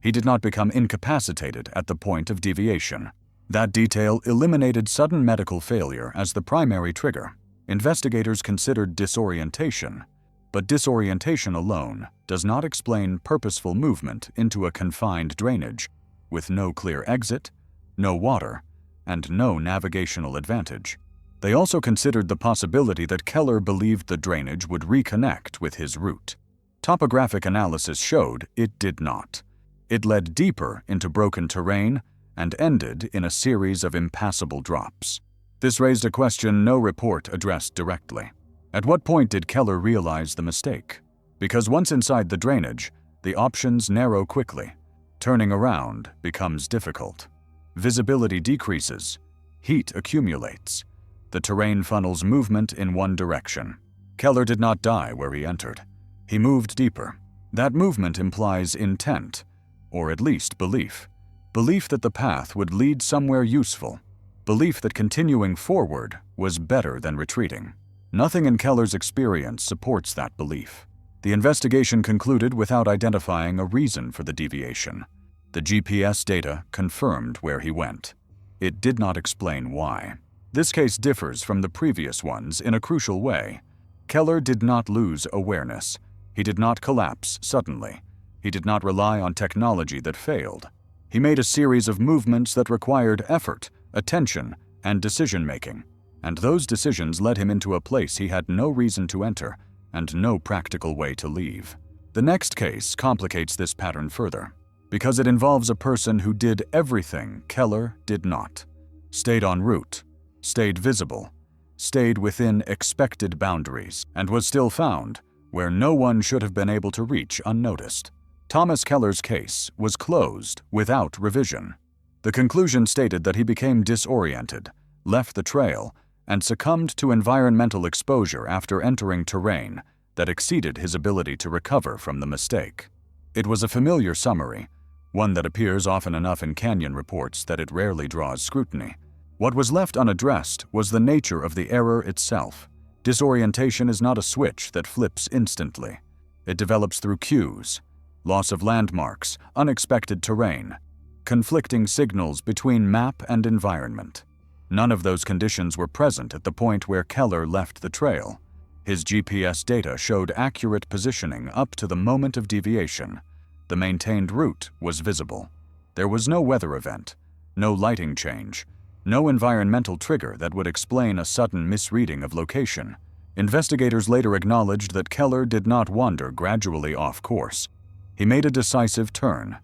He did not become incapacitated at the point of deviation. That detail eliminated sudden medical failure as the primary trigger. Investigators considered disorientation, but disorientation alone does not explain purposeful movement into a confined drainage with no clear exit, no water, and no navigational advantage. They also considered the possibility that Keller believed the drainage would reconnect with his route. Topographic analysis showed it did not. It led deeper into broken terrain and ended in a series of impassable drops. This raised a question no report addressed directly. At what point did Keller realize the mistake? Because once inside the drainage, the options narrow quickly. Turning around becomes difficult. Visibility decreases. Heat accumulates. The terrain funnels movement in one direction. Keller did not die where he entered. He moved deeper. That movement implies intent, or at least belief. Belief that the path would lead somewhere useful. Belief that continuing forward was better than retreating. Nothing in Keller's experience supports that belief. The investigation concluded without identifying a reason for the deviation. The GPS data confirmed where he went. It did not explain why. This case differs from the previous ones in a crucial way. Keller did not lose awareness. He did not collapse suddenly. He did not rely on technology that failed. He made a series of movements that required effort, attention, and decision-making. And those decisions led him into a place he had no reason to enter and no practical way to leave. The next case complicates this pattern further, because it involves a person who did everything Keller did not. Stayed en route, stayed visible, stayed within expected boundaries, and was still found where no one should have been able to reach unnoticed. Thomas Keller's case was closed without revision. The conclusion stated that he became disoriented, left the trail, and succumbed to environmental exposure after entering terrain that exceeded his ability to recover from the mistake. It was a familiar summary, one that appears often enough in canyon reports that it rarely draws scrutiny. What was left unaddressed was the nature of the error itself. Disorientation is not a switch that flips instantly. It develops through cues, loss of landmarks, unexpected terrain, conflicting signals between map and environment. None of those conditions were present at the point where Keller left the trail. His GPS data showed accurate positioning up to the moment of deviation. The maintained route was visible. There was no weather event, no lighting change, no environmental trigger that would explain a sudden misreading of location. Investigators later acknowledged that Keller did not wander gradually off course. He made a decisive turn.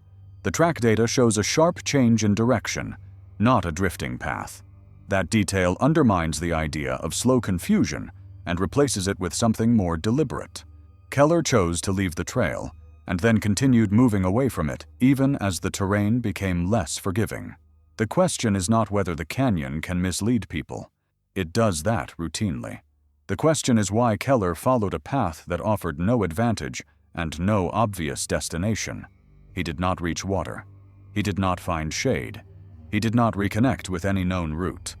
The track data shows a sharp change in direction, not a drifting path. That detail undermines the idea of slow confusion and replaces it with something more deliberate. Keller chose to leave the trail and then continued moving away from it even as the terrain became less forgiving. The question is not whether the canyon can mislead people. It does that routinely. The question is why Keller followed a path that offered no advantage and no obvious destination. He did not reach water. He did not find shade. He did not reconnect with any known route.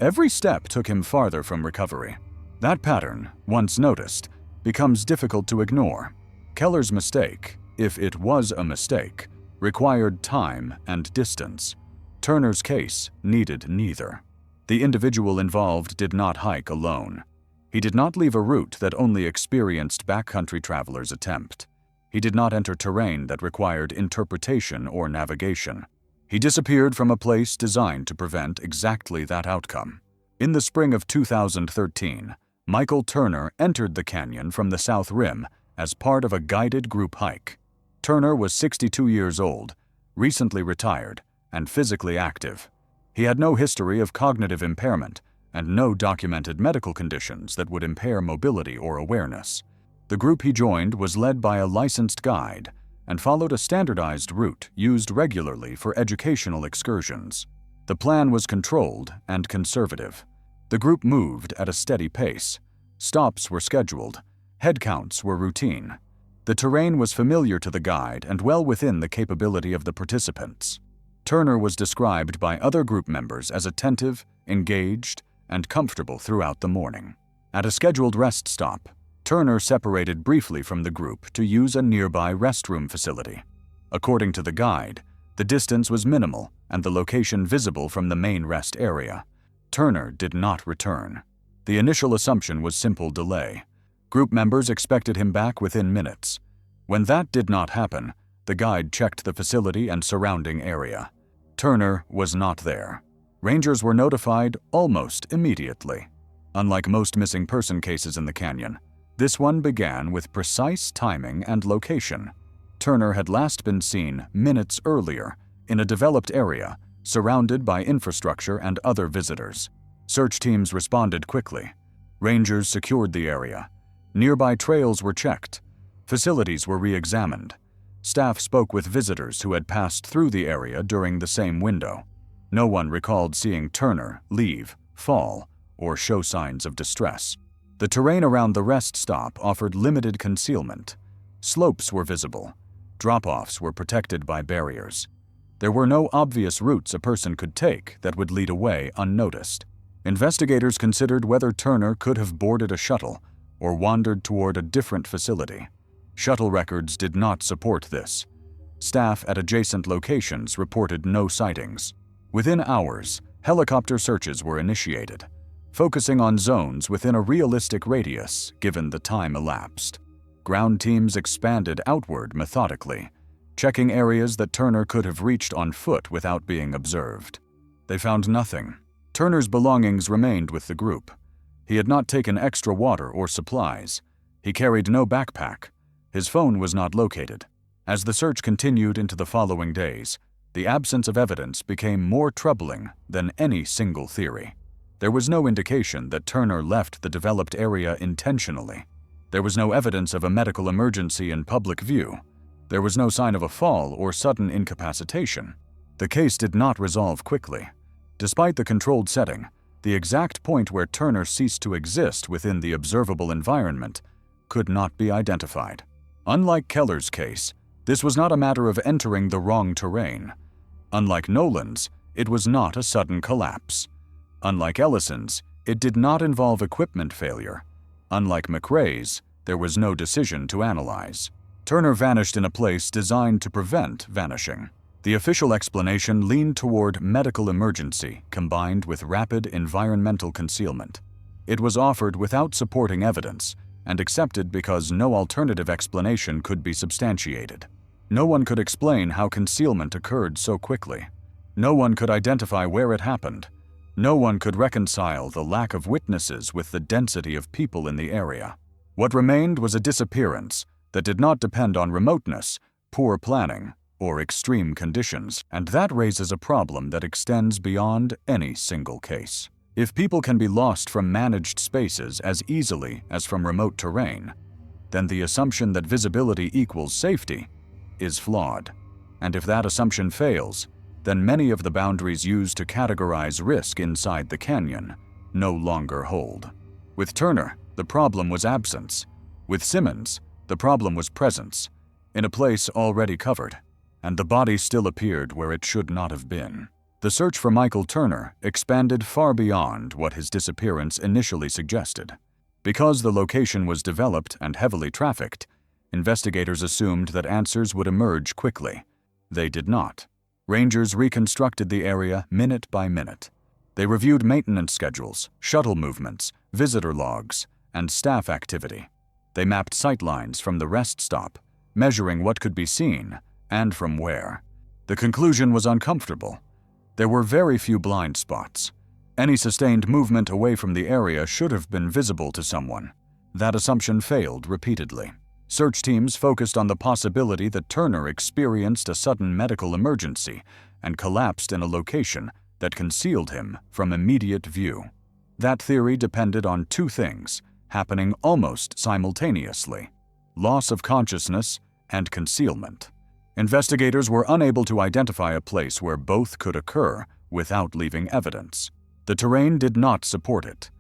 Every step took him farther from recovery. That pattern, once noticed, becomes difficult to ignore. Keller's mistake, if it was a mistake, required time and distance. Turner's case needed neither. The individual involved did not hike alone. He did not leave a route that only experienced backcountry travelers attempt. He did not enter terrain that required interpretation or navigation. He disappeared from a place designed to prevent exactly that outcome. In the spring of 2013, Michael Turner entered the canyon from the south rim as part of a guided group hike. Turner was 62 years old, recently retired, and physically active. He had no history of cognitive impairment and no documented medical conditions that would impair mobility or awareness. The group he joined was led by a licensed guide and followed a standardized route used regularly for educational excursions. The plan was controlled and conservative. The group moved at a steady pace. Stops were scheduled. Head counts were routine. The terrain was familiar to the guide and well within the capability of the participants. Turner was described by other group members as attentive, engaged, and comfortable throughout the morning. At a scheduled rest stop, Turner separated briefly from the group to use a nearby restroom facility. According to the guide, the distance was minimal and the location visible from the main rest area. Turner did not return. The initial assumption was simple delay. Group members expected him back within minutes. When that did not happen, the guide checked the facility and surrounding area. Turner was not there. Rangers were notified almost immediately. Unlike most missing person cases in the canyon, this one began with precise timing and location. Turner had last been seen minutes earlier in a developed area, surrounded by infrastructure and other visitors. Search teams responded quickly. Rangers secured the area. Nearby trails were checked. Facilities were re-examined. Staff spoke with visitors who had passed through the area during the same window. No one recalled seeing Turner leave, fall, or show signs of distress. The terrain around the rest stop offered limited concealment. Slopes were visible. Drop-offs were protected by barriers. There were no obvious routes a person could take that would lead away unnoticed. Investigators considered whether Turner could have boarded a shuttle or wandered toward a different facility. Shuttle records did not support this. Staff at adjacent locations reported no sightings. Within hours, helicopter searches were initiated, focusing on zones within a realistic radius given the time elapsed. Ground teams expanded outward methodically, checking areas that Turner could have reached on foot without being observed. They found nothing. Turner's belongings remained with the group. He had not taken extra water or supplies. He carried no backpack. His phone was not located. As the search continued into the following days, the absence of evidence became more troubling than any single theory. There was no indication that Turner left the developed area intentionally. There was no evidence of a medical emergency in public view. There was no sign of a fall or sudden incapacitation. The case did not resolve quickly. Despite the controlled setting, the exact point where Turner ceased to exist within the observable environment could not be identified. Unlike Keller's case, this was not a matter of entering the wrong terrain. Unlike Nolan's, it was not a sudden collapse. Unlike Ellison's, it did not involve equipment failure. Unlike McRae's, there was no decision to analyze. Turner vanished in a place designed to prevent vanishing. The official explanation leaned toward medical emergency combined with rapid environmental concealment. It was offered without supporting evidence and accepted because no alternative explanation could be substantiated. No one could explain how concealment occurred so quickly. No one could identify where it happened. No one could reconcile the lack of witnesses with the density of people in the area. What remained was a disappearance that did not depend on remoteness, poor planning, or extreme conditions, and that raises a problem that extends beyond any single case. If people can be lost from managed spaces as easily as from remote terrain, then the assumption that visibility equals safety is flawed. And if that assumption fails, then many of the boundaries used to categorize risk inside the canyon no longer hold. With Turner, the problem was absence. With Simmons, the problem was presence, in a place already covered, and the body still appeared where it should not have been. The search for Michael Turner expanded far beyond what his disappearance initially suggested. Because the location was developed and heavily trafficked, investigators assumed that answers would emerge quickly. They did not. Rangers reconstructed the area minute by minute. They reviewed maintenance schedules, shuttle movements, visitor logs, and staff activity. They mapped sightlines from the rest stop, measuring what could be seen and from where. The conclusion was uncomfortable. There were very few blind spots. Any sustained movement away from the area should have been visible to someone. That assumption failed repeatedly. Search teams focused on the possibility that Turner experienced a sudden medical emergency and collapsed in a location that concealed him from immediate view. That theory depended on two things happening almost simultaneously: loss of consciousness and concealment. Investigators were unable to identify a place where both could occur without leaving evidence. The terrain did not support it.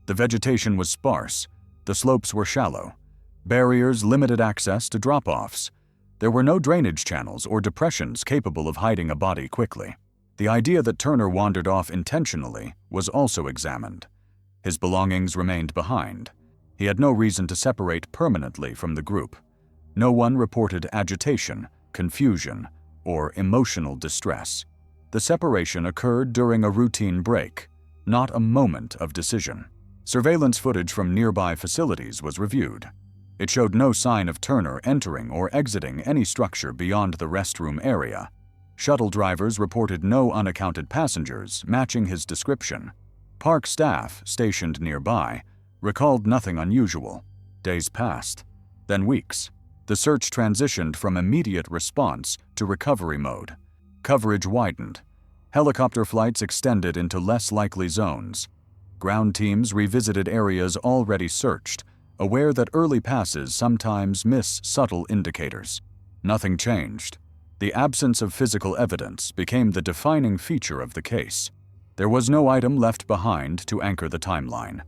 The vegetation was sparse. The slopes were shallow. Barriers limited access to drop-offs. There were no drainage channels or depressions capable of hiding a body quickly. The idea that Turner wandered off intentionally was also examined. His belongings remained behind. He had no reason to separate permanently from the group. No one reported agitation, confusion, or emotional distress. The separation occurred during a routine break, not a moment of decision. Surveillance footage from nearby facilities was reviewed. It showed no sign of Turner entering or exiting any structure beyond the restroom area. Shuttle drivers reported no unaccounted passengers matching his description. Park staff, stationed nearby, recalled nothing unusual. Days passed, then weeks. The search transitioned from immediate response to recovery mode. Coverage widened. Helicopter flights extended into less likely zones. Ground teams revisited areas already searched, aware that early passes sometimes miss subtle indicators. Nothing changed. The absence of physical evidence became the defining feature of the case. There was no item left behind to anchor the timeline.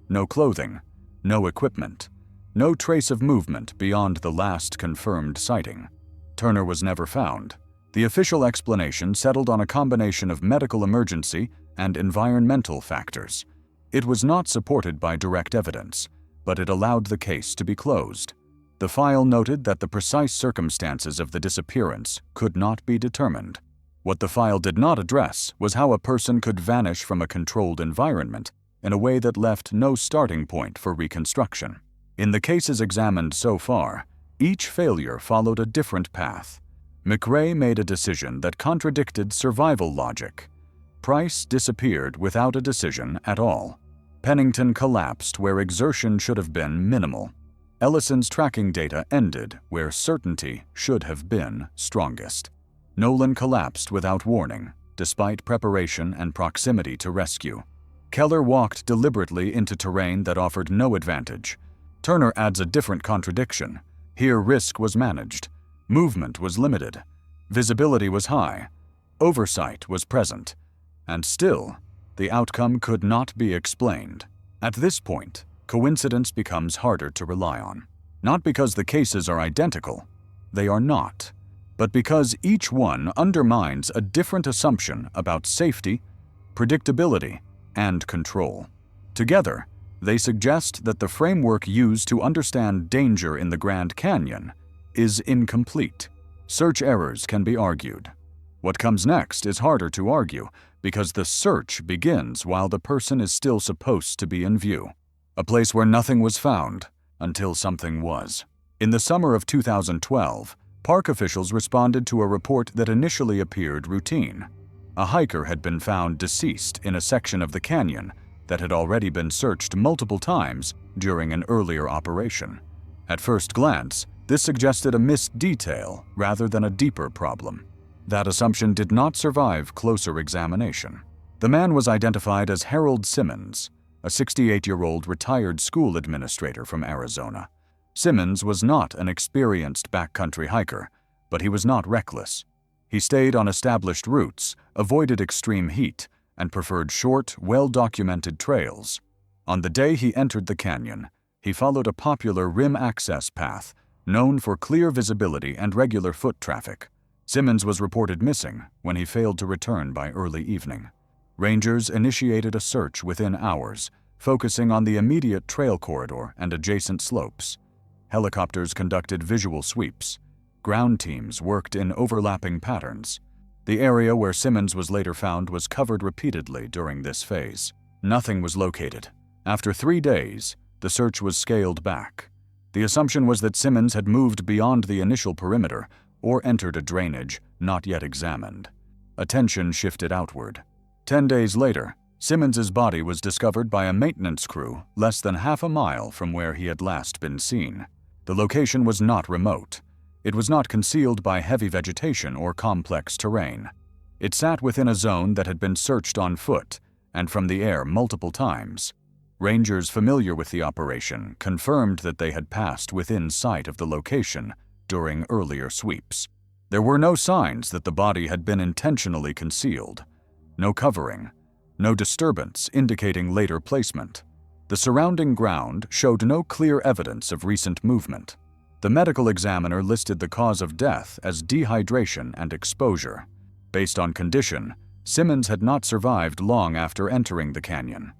No clothing, no equipment, no trace of movement beyond the last confirmed sighting. Turner was never found. The official explanation settled on a combination of medical emergency and environmental factors. It was not supported by direct evidence, but it allowed the case to be closed. The file noted that the precise circumstances of the disappearance could not be determined. What the file did not address was how a person could vanish from a controlled environment in a way that left no starting point for reconstruction. In the cases examined so far, each failure followed a different path. McRae made a decision that contradicted survival logic. Price disappeared without a decision at all. Pennington collapsed where exertion should have been minimal. Ellison's tracking data ended where certainty should have been strongest. Nolan collapsed without warning, despite preparation and proximity to rescue. Keller walked deliberately into terrain that offered no advantage. Turner adds a different contradiction. Here risk was managed. Movement was limited. Visibility was high. Oversight was present. And still, the outcome could not be explained. At this point, coincidence becomes harder to rely on. Not because the cases are identical. They are not. But because each one undermines a different assumption about safety, predictability, and control. Together, they suggest that the framework used to understand danger in the Grand Canyon is incomplete. Search errors can be argued. What comes next is harder to argue because the search begins while the person is still supposed to be in view. A place where nothing was found until something was. In the summer of 2012, park officials responded to a report that initially appeared routine. A hiker had been found deceased in a section of the canyon that had already been searched multiple times during an earlier operation. At first glance, This suggested a missed detail rather than a deeper problem. That assumption did not survive closer examination. The man was identified as Harold Simmons, a 68-year-old retired school administrator from Arizona. Simmons was not an experienced backcountry hiker, but he was not reckless. He stayed on established routes, avoided extreme heat, and preferred short, well-documented trails. On the day he entered the canyon, he followed a popular rim access path known for clear visibility and regular foot traffic. Simmons was reported missing when he failed to return by early evening. Rangers initiated a search within hours, focusing on the immediate trail corridor and adjacent slopes. Helicopters conducted visual sweeps. Ground teams worked in overlapping patterns. The area where Simmons was later found was covered repeatedly during this phase. Nothing was located. After 3 days, the search was scaled back. The assumption was that Simmons had moved beyond the initial perimeter or entered a drainage not yet examined. Attention shifted outward. 10 days later, Simmons's body was discovered by a maintenance crew less than half a mile from where he had last been seen. The location was not remote. It was not concealed by heavy vegetation or complex terrain. It sat within a zone that had been searched on foot and from the air multiple times. Rangers familiar with the operation confirmed that they had passed within sight of the location during earlier sweeps. There were no signs that the body had been intentionally concealed. No covering, no disturbance indicating later placement. The surrounding ground showed no clear evidence of recent movement. The medical examiner listed the cause of death as dehydration and exposure. Based on condition, Simmons had not survived long after entering the canyon.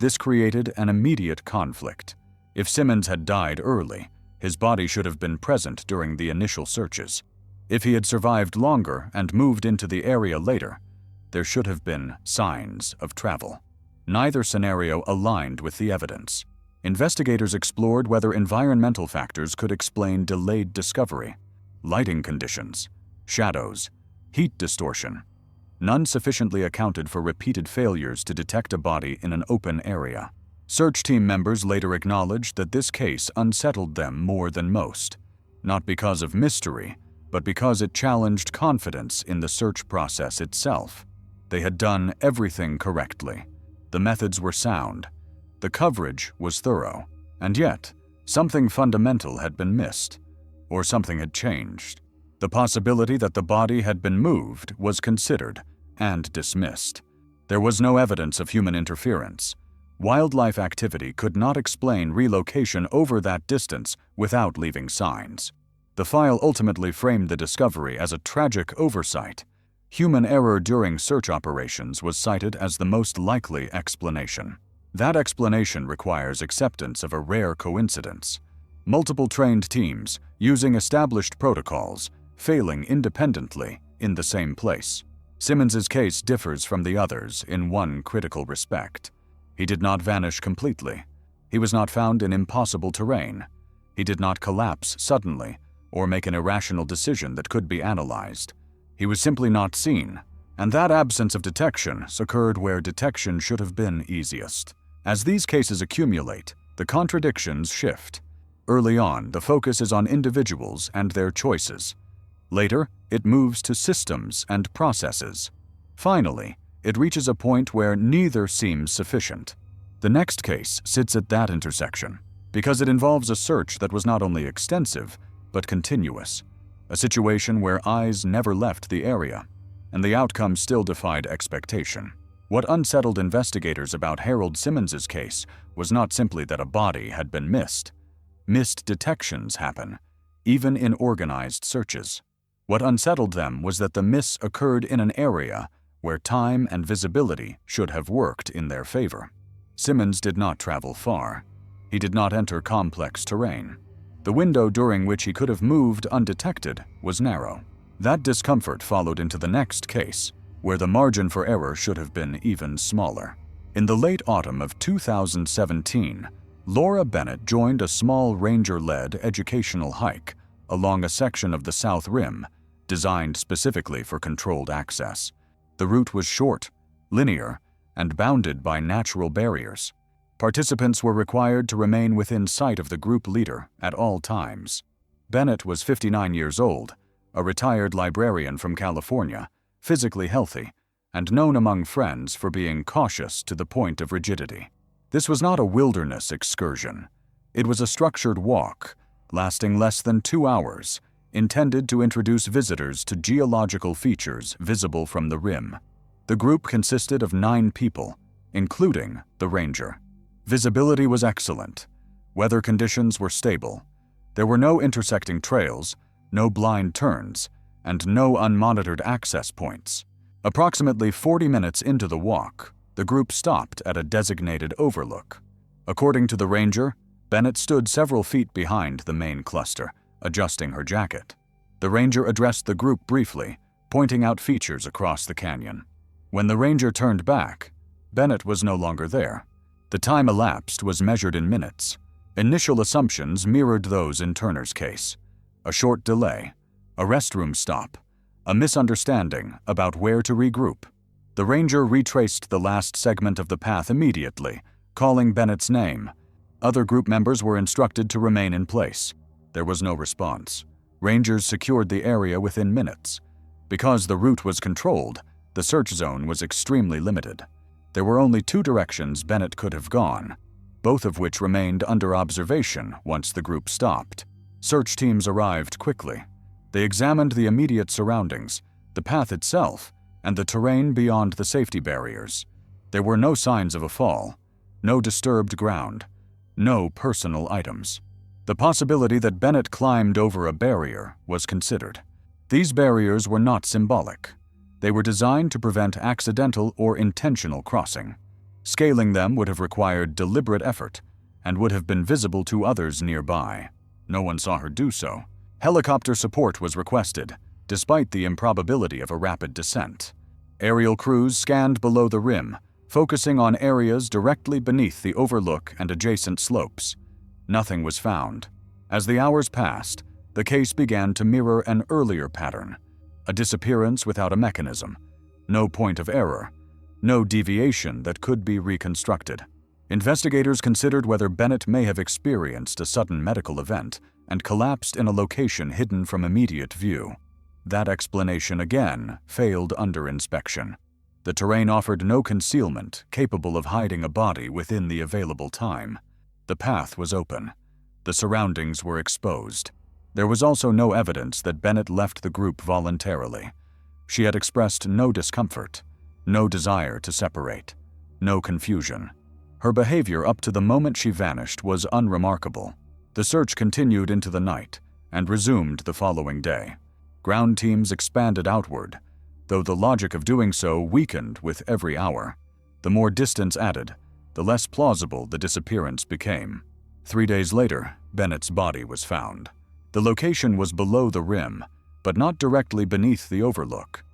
This created an immediate conflict. If Simmons had died early, his body should have been present during the initial searches. If he had survived longer and moved into the area later, there should have been signs of travel. Neither scenario aligned with the evidence. Investigators explored whether environmental factors could explain delayed discovery. Lighting conditions, shadows, heat distortion. None sufficiently accounted for repeated failures to detect a body in an open area. Search team members later acknowledged that this case unsettled them more than most, not because of mystery, but because it challenged confidence in the search process itself. They had done everything correctly. The methods were sound. The coverage was thorough. And yet, something fundamental had been missed, or something had changed. The possibility that the body had been moved was considered and dismissed. There was no evidence of human interference. Wildlife activity could not explain relocation over that distance without leaving signs. The file ultimately framed the discovery as a tragic oversight. Human error during search operations was cited as the most likely explanation. That explanation requires acceptance of a rare coincidence. Multiple trained teams, using established protocols, failing independently in the same place. Simmons's case differs from the others in one critical respect. He did not vanish completely. He was not found in impossible terrain. He did not collapse suddenly or make an irrational decision that could be analyzed. He was simply not seen, and that absence of detection occurred where detection should have been easiest. As these cases accumulate, the contradictions shift. Early on, the focus is on individuals and their choices. Later, it moves to systems and processes. Finally, it reaches a point where neither seems sufficient. The next case sits at that intersection, because it involves a search that was not only extensive, but continuous. A situation where eyes never left the area, and the outcome still defied expectation. What unsettled investigators about Harold Simmons's case was not simply that a body had been missed. Missed detections happen, even in organized searches. What unsettled them was that the miss occurred in an area where time and visibility should have worked in their favor. Simmons did not travel far. He did not enter complex terrain. The window during which he could have moved undetected was narrow. That discomfort followed into the next case, where the margin for error should have been even smaller. In the late autumn of 2017, Laura Bennett joined a small ranger-led educational hike along a section of the South Rim, designed specifically for controlled access. The route was short, linear, and bounded by natural barriers. Participants were required to remain within sight of the group leader at all times. Bennett was 59 years old, a retired librarian from California, physically healthy, and known among friends for being cautious to the point of rigidity. This was not a wilderness excursion. It was a structured walk, lasting less than 2 hours, intended to introduce visitors to geological features visible from the rim. The group consisted of 9 people, including the ranger. Visibility was excellent. Weather conditions were stable. There were no intersecting trails, no blind turns, and no unmonitored access points. Approximately 40 minutes into the walk, the group stopped at a designated overlook. According to the ranger, Bennett stood several feet behind the main cluster, adjusting her jacket. The ranger addressed the group briefly, pointing out features across the canyon. When the ranger turned back, Bennett was no longer there. The time elapsed was measured in minutes. Initial assumptions mirrored those in Turner's case. A short delay, a restroom stop, a misunderstanding about where to regroup. The ranger retraced the last segment of the path immediately, calling Bennett's name. Other group members were instructed to remain in place. There was no response. Rangers secured the area within minutes. Because the route was controlled, the search zone was extremely limited. There were only 2 directions Bennett could have gone, both of which remained under observation once the group stopped. Search teams arrived quickly. They examined the immediate surroundings, the path itself, and the terrain beyond the safety barriers. There were no signs of a fall, no disturbed ground, no personal items. The possibility that Bennett climbed over a barrier was considered. These barriers were not symbolic. They were designed to prevent accidental or intentional crossing. Scaling them would have required deliberate effort and would have been visible to others nearby. No one saw her do so. Helicopter support was requested, despite the improbability of a rapid descent. Aerial crews scanned below the rim, focusing on areas directly beneath the overlook and adjacent slopes. Nothing was found. As the hours passed, the case began to mirror an earlier pattern: a disappearance without a mechanism, no point of error, no deviation that could be reconstructed. Investigators considered whether Bennett may have experienced a sudden medical event and collapsed in a location hidden from immediate view. That explanation again failed under inspection. The terrain offered no concealment capable of hiding a body within the available time. The path was open. The surroundings were exposed. There was also no evidence that Bennett left the group voluntarily. She had expressed no discomfort, no desire to separate, no confusion. Her behavior up to the moment she vanished was unremarkable. The search continued into the night and resumed the following day. Ground teams expanded outward, though the logic of doing so weakened with every hour. The more distance added, the less plausible the disappearance became. 3 days later, Bennett's body was found. The location was below the rim, but not directly beneath the overlook.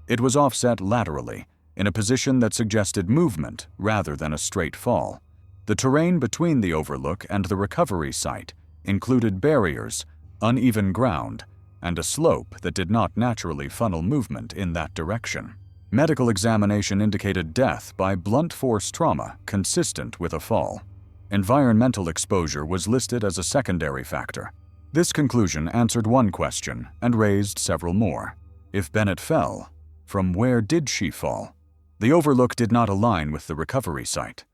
It was offset laterally, in a position that suggested movement rather than a straight fall. The terrain between the overlook and the recovery site included barriers, uneven ground, and a slope that did not naturally funnel movement in that direction. Medical examination indicated death by blunt force trauma consistent with a fall. Environmental exposure was listed as a secondary factor. This conclusion answered one question and raised several more. If Bennett fell, from where did she fall? The overlook did not align with the recovery site.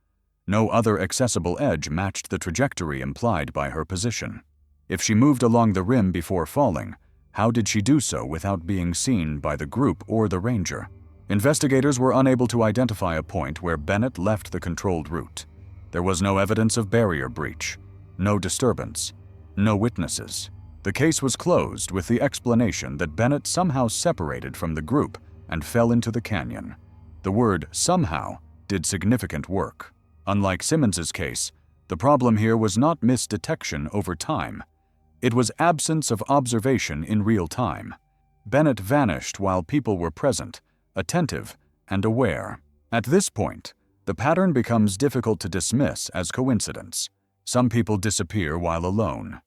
No other accessible edge matched the trajectory implied by her position. If she moved along the rim before falling, how did she do so without being seen by the group or the ranger? Investigators were unable to identify a point where Bennett left the controlled route. There was no evidence of barrier breach, no disturbance, no witnesses. The case was closed with the explanation that Bennett somehow separated from the group and fell into the canyon. The word somehow did significant work. Unlike Simmons's case, the problem here was not misdetection over time. It was absence of observation in real time. Bennett vanished while people were present, attentive, and aware. At this point, the pattern becomes difficult to dismiss as coincidence. Some people disappear while alone,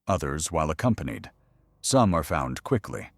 others while accompanied. Some are found quickly,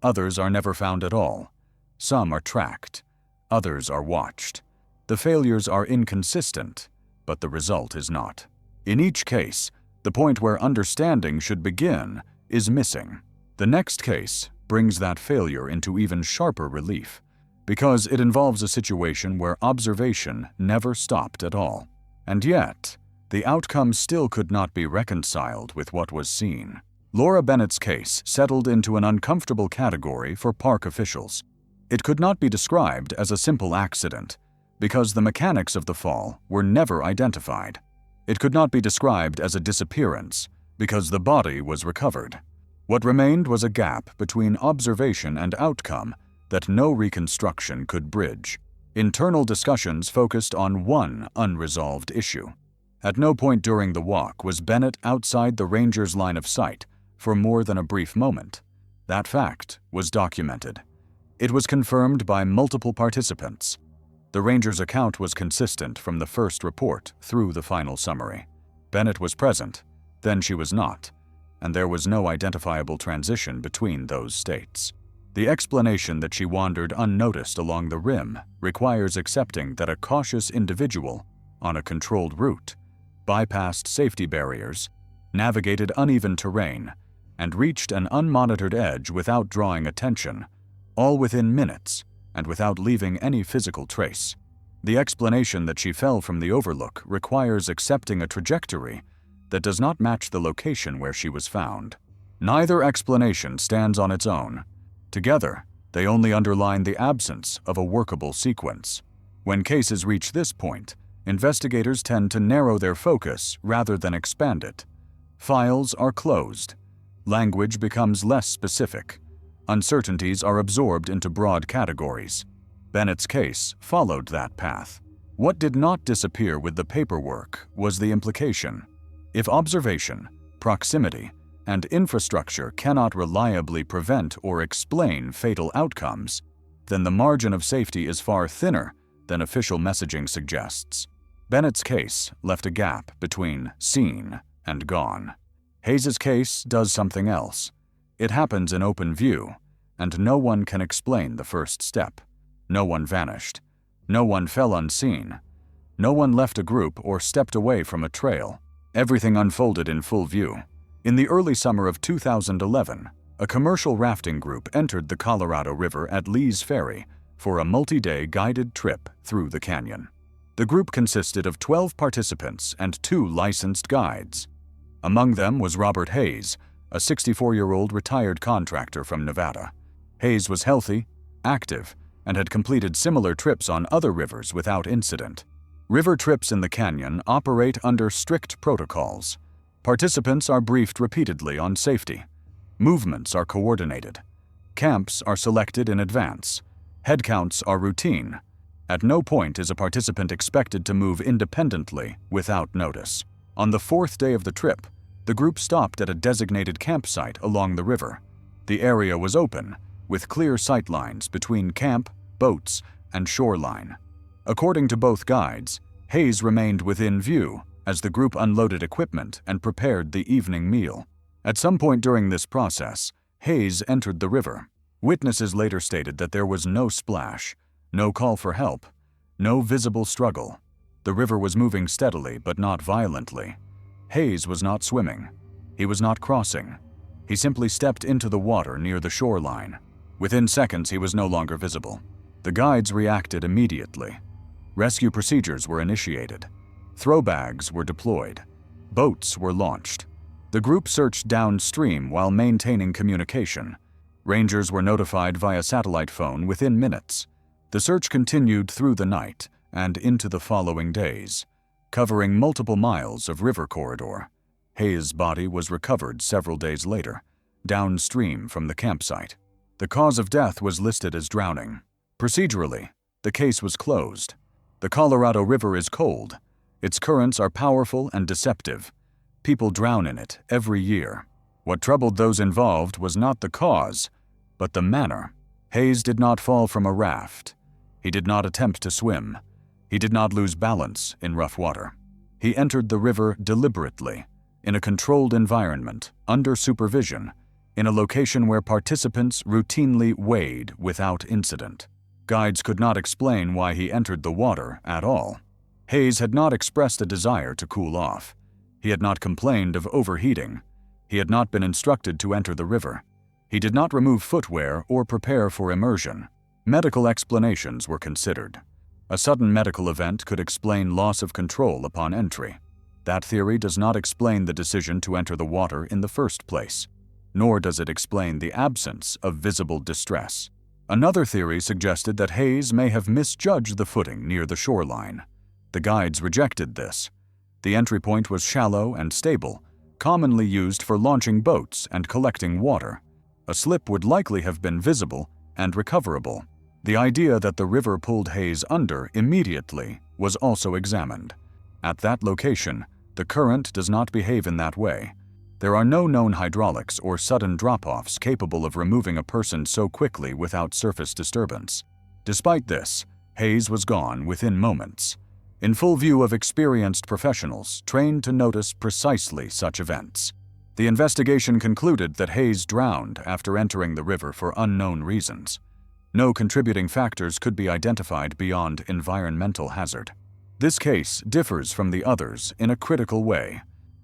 others are never found at all. Some are tracked, others are watched. The failures are inconsistent, but the result is not. In each case, the point where understanding should begin is missing. The next case brings that failure into even sharper relief, because it involves a situation where observation never stopped at all. And yet, the outcome still could not be reconciled with what was seen. Laura Bennett's case settled into an uncomfortable category for park officials. It could not be described as a simple accident, because the mechanics of the fall were never identified. It could not be described as a disappearance, because the body was recovered. What remained was a gap between observation and outcome that no reconstruction could bridge. Internal discussions focused on one unresolved issue. At no point during the walk was Bennett outside the ranger's line of sight for more than a brief moment. That fact was documented. It was confirmed by multiple participants. The ranger's account was consistent from the first report through the final summary. Bennett was present, then she was not, and there was no identifiable transition between those states. The explanation that she wandered unnoticed along the rim requires accepting that a cautious individual on a controlled route bypassed safety barriers, navigated uneven terrain, and reached an unmonitored edge without drawing attention, all within minutes and without leaving any physical trace. The explanation that she fell from the overlook requires accepting a trajectory that does not match the location where she was found. Neither explanation stands on its own. Together, they only underline the absence of a workable sequence. When cases reach this point, investigators tend to narrow their focus rather than expand it. Files are closed. Language becomes less specific. Uncertainties are absorbed into broad categories. Bennett's case followed that path. What did not disappear with the paperwork was the implication. If observation, proximity, and infrastructure cannot reliably prevent or explain fatal outcomes, then the margin of safety is far thinner than official messaging suggests. Bennett's case left a gap between seen and gone. Hayes's case does something else. It happens in open view, and no one can explain the first step. No one vanished. No one fell unseen. No one left a group or stepped away from a trail. Everything unfolded in full view. In the early summer of 2011, a commercial rafting group entered the Colorado River at Lee's Ferry for a multi-day guided trip through the canyon. The group consisted of 12 participants and 2 licensed guides. Among them was Robert Hayes, a 64-year-old retired contractor from Nevada. Hayes was healthy, active, and had completed similar trips on other rivers without incident. River trips in the canyon operate under strict protocols. Participants are briefed repeatedly on safety. Movements are coordinated. Camps are selected in advance. Headcounts are routine. At no point is a participant expected to move independently without notice. On the 4th day of the trip, the group stopped at a designated campsite along the river. The area was open, with clear sight lines between camp, boats, and shoreline. According to both guides, Hayes remained within view as the group unloaded equipment and prepared the evening meal. At some point during this process, Hayes entered the river. Witnesses later stated that there was no splash, no call for help, no visible struggle. The river was moving steadily but not violently. Hayes was not swimming. He was not crossing. He simply stepped into the water near the shoreline. Within seconds, he was no longer visible. The guides reacted immediately. Rescue procedures were initiated. Throw bags were deployed. Boats were launched. The group searched downstream while maintaining communication. Rangers were notified via satellite phone within minutes. The search continued through the night and into the following days, covering multiple miles of river corridor. Hayes' body was recovered several days later, downstream from the campsite. The cause of death was listed as drowning. Procedurally, the case was closed. The Colorado River is cold. Its currents are powerful and deceptive. People drown in it every year. What troubled those involved was not the cause, but the manner. Hayes did not fall from a raft. He did not attempt to swim. He did not lose balance in rough water. He entered the river deliberately, in a controlled environment, under supervision, in a location where participants routinely wade without incident. Guides could not explain why he entered the water at all. Hayes had not expressed a desire to cool off. He had not complained of overheating. He had not been instructed to enter the river. He did not remove footwear or prepare for immersion. Medical explanations were considered. A sudden medical event could explain loss of control upon entry. That theory does not explain the decision to enter the water in the first place, nor does it explain the absence of visible distress. Another theory suggested that Hayes may have misjudged the footing near the shoreline. The guides rejected this. The entry point was shallow and stable, commonly used for launching boats and collecting water. A slip would likely have been visible and recoverable. The idea that the river pulled Hayes under immediately was also examined. At that location, the current does not behave in that way. There are no known hydraulics or sudden drop-offs capable of removing a person so quickly without surface disturbance. Despite this, Hayes was gone within moments, in full view of experienced professionals trained to notice precisely such events. The investigation concluded that Hayes drowned after entering the river for unknown reasons. No contributing factors could be identified beyond environmental hazard. This case differs from the others in a critical way.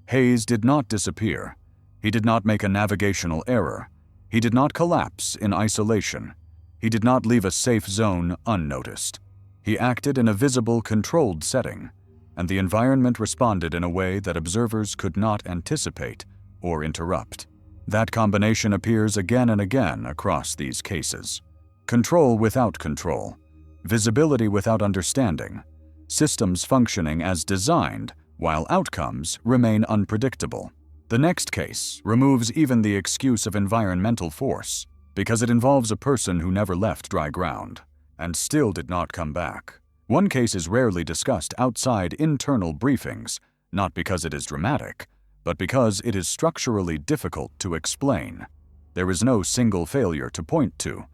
Hayes did not disappear. He did not make a navigational error. He did not collapse in isolation. He did not leave a safe zone unnoticed. He acted in a visible, controlled setting, and the environment responded in a way that observers could not anticipate or interrupt. That combination appears again and again across these cases. Control without control, visibility without understanding, systems functioning as designed while outcomes remain unpredictable. The next case removes even the excuse of environmental force because it involves a person who never left dry ground and still did not come back. One case is rarely discussed outside internal briefings, not because it is dramatic, but because it is structurally difficult to explain. There is no single failure to point to,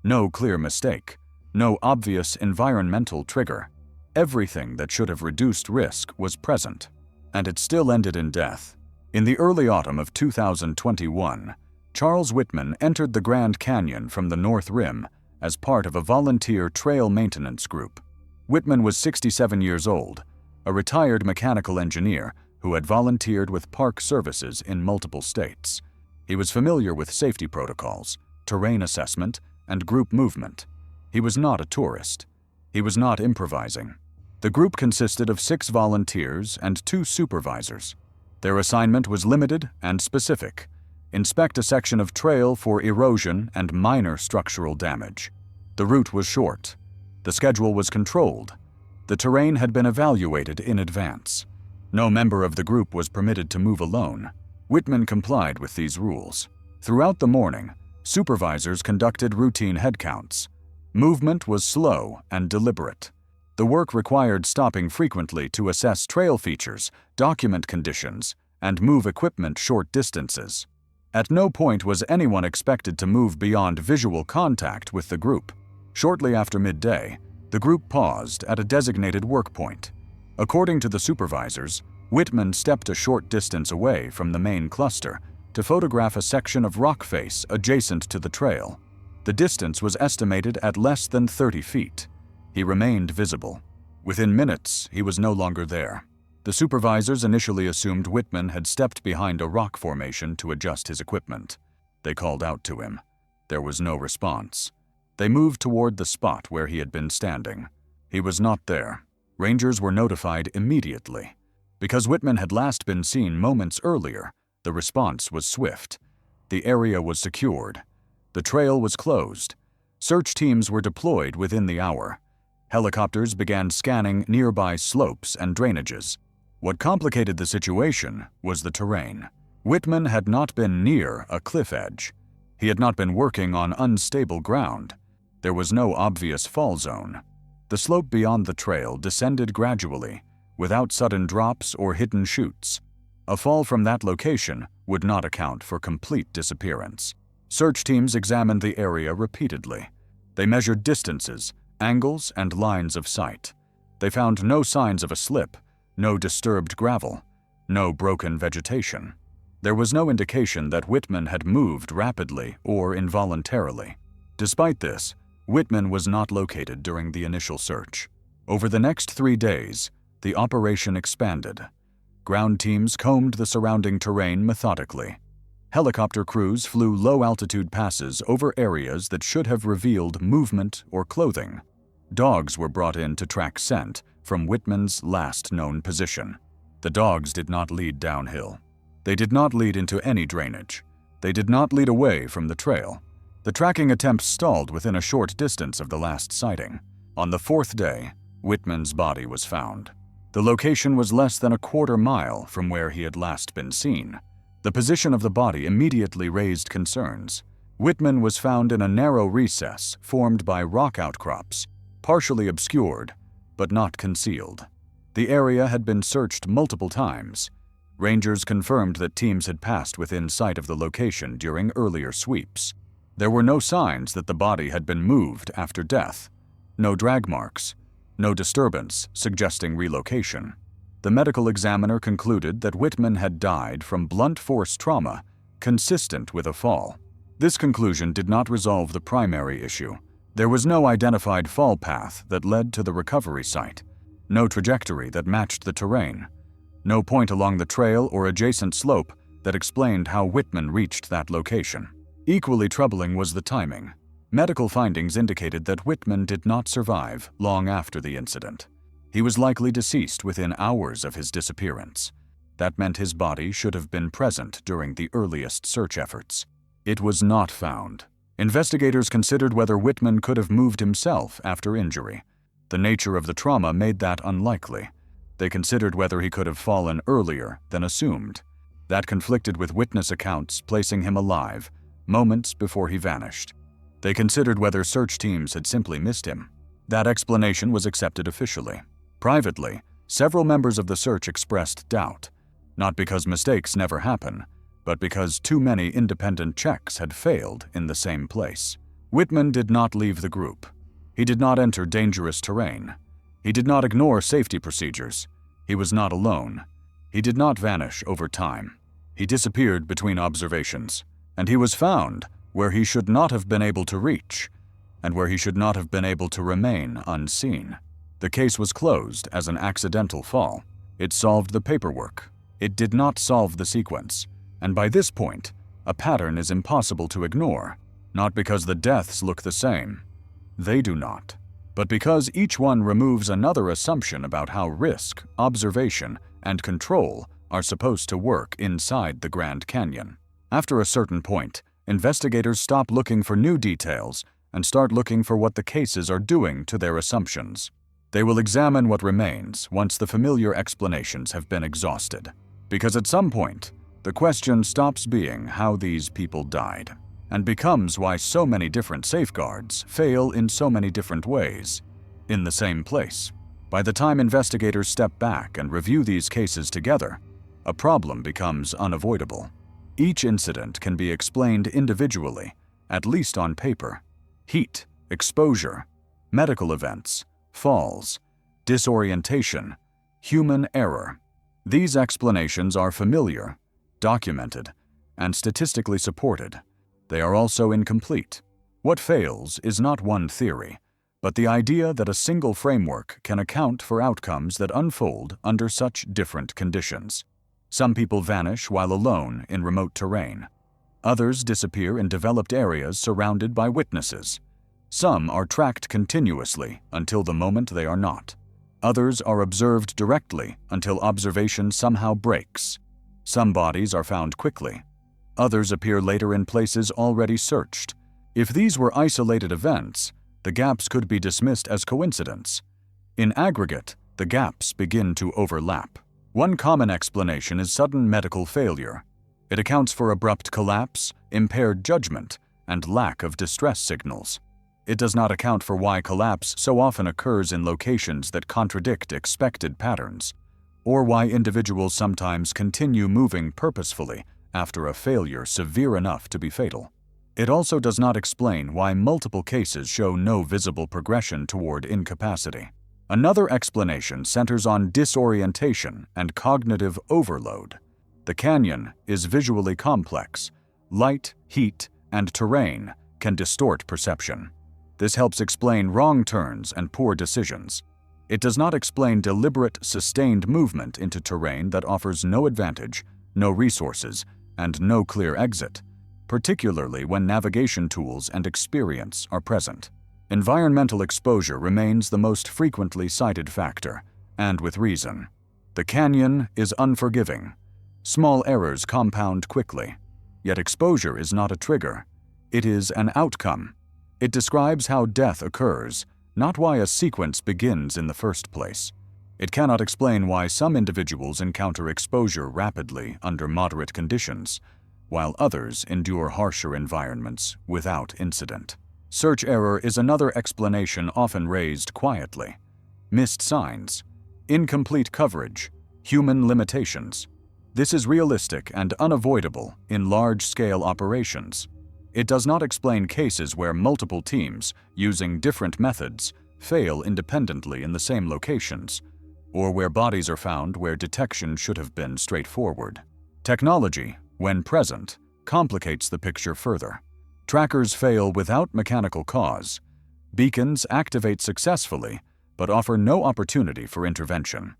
no clear mistake, no obvious environmental trigger. Everything that should have reduced risk was present, and it still ended in death. In the early autumn of 2021, Charles Whitman entered the Grand Canyon from the North Rim as part of a volunteer trail maintenance group. Whitman was 67 years old, a retired mechanical engineer who had volunteered with park services in multiple states. He was familiar with safety protocols, terrain assessment, and group movement. He was not a tourist. He was not improvising. The group consisted of 6 volunteers and 2 supervisors. Their assignment was limited and specific: inspect a section of trail for erosion and minor structural damage. The route was short. The schedule was controlled. The terrain had been evaluated in advance. No member of the group was permitted to move alone. Whitman complied with these rules. Throughout the morning, supervisors conducted routine headcounts. Movement was slow and deliberate. The work required stopping frequently to assess trail features, document conditions, and move equipment short distances. At no point was anyone expected to move beyond visual contact with the group. Shortly after midday, the group paused at a designated work point. According to the supervisors, Whitman stepped a short distance away from the main cluster to photograph a section of rock face adjacent to the trail. The distance was estimated at less than 30 feet. He remained visible. Within minutes, he was no longer there. The supervisors initially assumed Whitman had stepped behind a rock formation to adjust his equipment. They called out to him. There was no response. They moved toward the spot where he had been standing. He was not there. Rangers were notified immediately. Because Whitman had last been seen moments earlier, the response was swift. The area was secured. The trail was closed. Search teams were deployed within the hour. Helicopters began scanning nearby slopes and drainages. What complicated the situation was the terrain. Whitman had not been near a cliff edge. He had not been working on unstable ground. There was no obvious fall zone. The slope beyond the trail descended gradually, without sudden drops or hidden chutes. A fall from that location would not account for complete disappearance. Search teams examined the area repeatedly. They measured distances, angles, and lines of sight. They found no signs of a slip, no disturbed gravel, no broken vegetation. There was no indication that Whitman had moved rapidly or involuntarily. Despite this, Whitman was not located during the initial search. Over the next 3 days, the operation expanded. Ground teams combed the surrounding terrain methodically. Helicopter crews flew low-altitude passes over areas that should have revealed movement or clothing. Dogs were brought in to track scent from Whitman's last known position. The dogs did not lead downhill. They did not lead into any drainage. They did not lead away from the trail. The tracking attempts stalled within a short distance of the last sighting. On the fourth day, Whitman's body was found. The location was less than a quarter mile from where he had last been seen. The position of the body immediately raised concerns. Whitman was found in a narrow recess formed by rock outcrops, partially obscured, but not concealed. The area had been searched multiple times. Rangers confirmed that teams had passed within sight of the location during earlier sweeps. There were no signs that the body had been moved after death. No drag marks. No disturbance suggesting relocation. The medical examiner concluded that Whitman had died from blunt force trauma consistent with a fall. This conclusion did not resolve the primary issue. There was no identified fall path that led to the recovery site, no trajectory that matched the terrain, no point along the trail or adjacent slope that explained how Whitman reached that location. Equally troubling was the timing. Medical findings indicated that Whitman did not survive long after the incident. He was likely deceased within hours of his disappearance. That meant his body should have been present during the earliest search efforts. It was not found. Investigators considered whether Whitman could have moved himself after injury. The nature of the trauma made that unlikely. They considered whether he could have fallen earlier than assumed. That conflicted with witness accounts placing him alive moments before he vanished. They considered whether search teams had simply missed him. That explanation was accepted officially. Privately, several members of the search expressed doubt, not because mistakes never happen, but because too many independent checks had failed in the same place. Whitman did not leave the group. He did not enter dangerous terrain. He did not ignore safety procedures. He was not alone. He did not vanish over time. He disappeared between observations, and he was found where he should not have been able to reach, and where he should not have been able to remain unseen. The case was closed as an accidental fall. It solved the paperwork. It did not solve the sequence. And by this point, a pattern is impossible to ignore, not because the deaths look the same. They do not. But because each one removes another assumption about how risk, observation, and control are supposed to work inside the Grand Canyon. After a certain point, investigators stop looking for new details and start looking for what the cases are doing to their assumptions. They will examine what remains once the familiar explanations have been exhausted. Because at some point, the question stops being how these people died, and becomes why so many different safeguards fail in so many different ways, in the same place. By the time investigators step back and review these cases together, a problem becomes unavoidable. Each incident can be explained individually, at least on paper. Heat, exposure, medical events, falls, disorientation, human error. These explanations are familiar, documented, and statistically supported. They are also incomplete. What fails is not one theory, but the idea that a single framework can account for outcomes that unfold under such different conditions. Some people vanish while alone in remote terrain. Others disappear in developed areas surrounded by witnesses. Some are tracked continuously until the moment they are not. Others are observed directly until observation somehow breaks. Some bodies are found quickly. Others appear later in places already searched. If these were isolated events, the gaps could be dismissed as coincidence. In aggregate, the gaps begin to overlap. One common explanation is sudden medical failure. It accounts for abrupt collapse, impaired judgment, and lack of distress signals. It does not account for why collapse so often occurs in locations that contradict expected patterns, or why individuals sometimes continue moving purposefully after a failure severe enough to be fatal. It also does not explain why multiple cases show no visible progression toward incapacity. Another explanation centers on disorientation and cognitive overload. The canyon is visually complex. Light, heat, and terrain can distort perception. This helps explain wrong turns and poor decisions. It does not explain deliberate, sustained movement into terrain that offers no advantage, no resources, and no clear exit, particularly when navigation tools and experience are present. Environmental exposure remains the most frequently cited factor, and with reason. The canyon is unforgiving. Small errors compound quickly. Yet exposure is not a trigger. It is an outcome. It describes how death occurs, not why a sequence begins in the first place. It cannot explain why some individuals encounter exposure rapidly under moderate conditions, while others endure harsher environments without incident. Search error is another explanation often raised quietly. Missed signs, incomplete coverage, human limitations. This is realistic and unavoidable in large-scale operations. It does not explain cases where multiple teams, using different methods, fail independently in the same locations, or where bodies are found where detection should have been straightforward. Technology, when present, complicates the picture further. Trackers fail without mechanical cause. Beacons activate successfully, but offer no opportunity for intervention.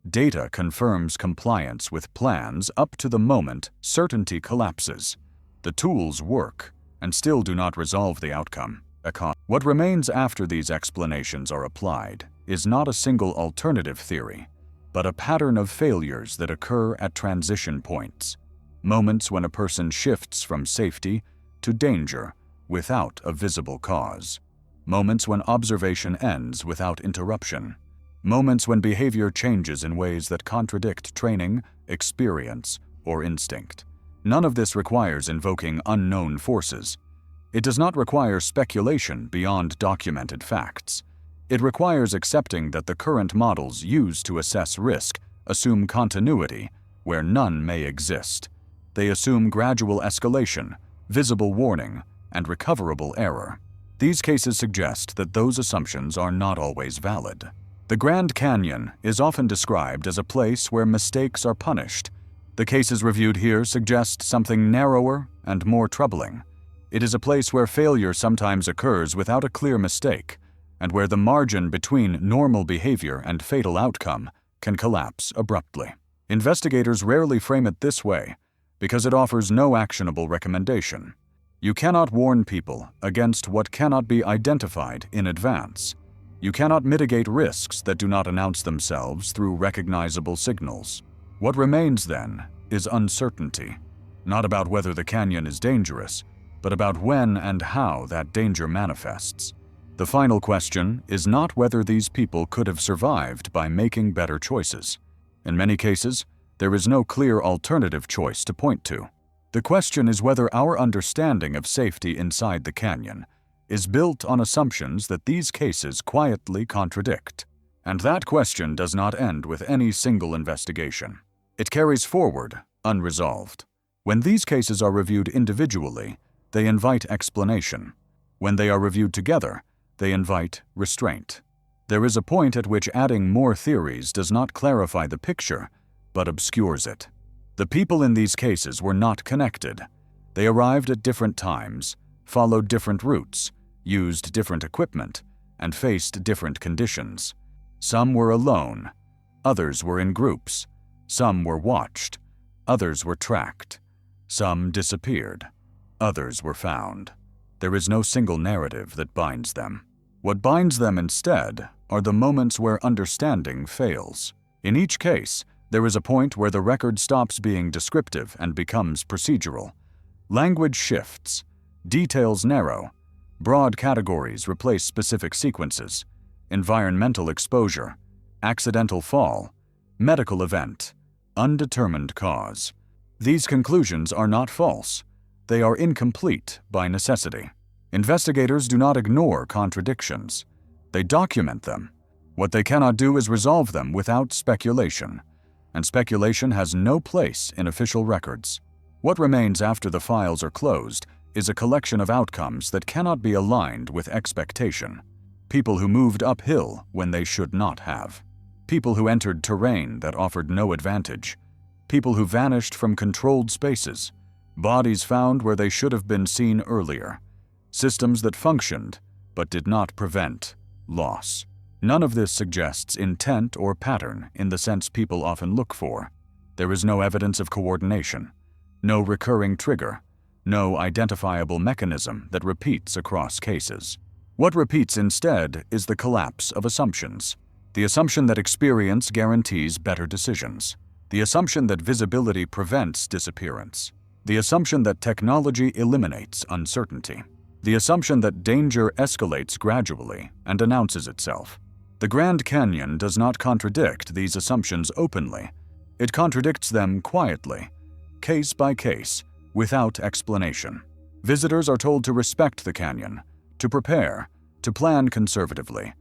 Data confirms compliance with plans up to the moment certainty collapses. The tools work, and still do not resolve the outcome. What remains after these explanations are applied is not a single alternative theory, but a pattern of failures that occur at transition points. Moments when a person shifts from safety to danger without a visible cause. Moments when observation ends without interruption. Moments when behavior changes in ways that contradict training, experience, or instinct. None of this requires invoking unknown forces. It does not require speculation beyond documented facts. It requires accepting that the current models used to assess risk assume continuity where none may exist. They assume gradual escalation, visible warning, and recoverable error. These cases suggest that those assumptions are not always valid. The Grand Canyon is often described as a place where mistakes are punished. The cases reviewed here suggest something narrower and more troubling. It is a place where failure sometimes occurs without a clear mistake, and where the margin between normal behavior and fatal outcome can collapse abruptly. Investigators rarely frame it this way, because it offers no actionable recommendation. You cannot warn people against what cannot be identified in advance. You cannot mitigate risks that do not announce themselves through recognizable signals. What remains, then, is uncertainty, not about whether the canyon is dangerous, but about when and how that danger manifests. The final question is not whether these people could have survived by making better choices. In many cases, there is no clear alternative choice to point to. The question is whether our understanding of safety inside the canyon is built on assumptions that these cases quietly contradict. And that question does not end with any single investigation. It carries forward, unresolved. When these cases are reviewed individually, they invite explanation. When they are reviewed together, they invite restraint. There is a point at which adding more theories does not clarify the picture, but obscures it. The people in these cases were not connected. They arrived at different times, followed different routes, used different equipment, and faced different conditions. Some were alone, others were in groups. Some were watched, others were tracked. Some disappeared, others were found. There is no single narrative that binds them. What binds them instead are the moments where understanding fails. In each case, there is a point where the record stops being descriptive and becomes procedural. Language shifts, details narrow, broad categories replace specific sequences, environmental exposure, accidental fall, medical event, undetermined cause. These conclusions are not false. They are incomplete by necessity. Investigators do not ignore contradictions. They document them. What they cannot do is resolve them without speculation, and speculation has no place in official records. What remains after the files are closed is a collection of outcomes that cannot be aligned with expectation. People who moved uphill when they should not have. People who entered terrain that offered no advantage. People who vanished from controlled spaces. Bodies found where they should have been seen earlier. Systems that functioned, but did not prevent loss. None of this suggests intent or pattern in the sense people often look for. There is no evidence of coordination, No recurring trigger. No identifiable mechanism that repeats across cases. What repeats instead is the collapse of assumptions. The assumption that experience guarantees better decisions. The assumption that visibility prevents disappearance. The assumption that technology eliminates uncertainty. The assumption that danger escalates gradually and announces itself. The Grand Canyon does not contradict these assumptions openly. It contradicts them quietly, case by case, without explanation. Visitors are told to respect the canyon, to prepare, to plan conservatively,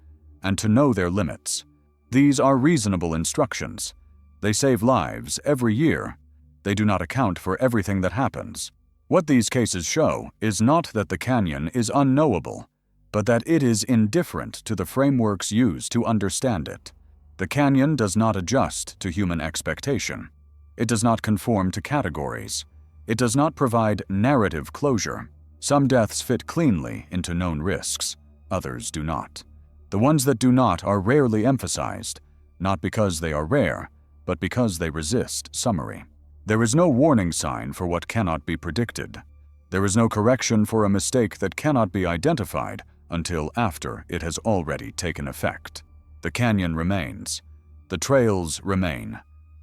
and to know their limits. These are reasonable instructions. They save lives every year. They do not account for everything that happens. What these cases show is not that the canyon is unknowable, but that it is indifferent to the frameworks used to understand it. The canyon does not adjust to human expectation. It does not conform to categories. It does not provide narrative closure. Some deaths fit cleanly into known risks. Others do not. The ones that do not are rarely emphasized, not because they are rare, but because they resist summary. There is no warning sign for what cannot be predicted. There is no correction for a mistake that cannot be identified until after it has already taken effect. The canyon remains. The trails remain.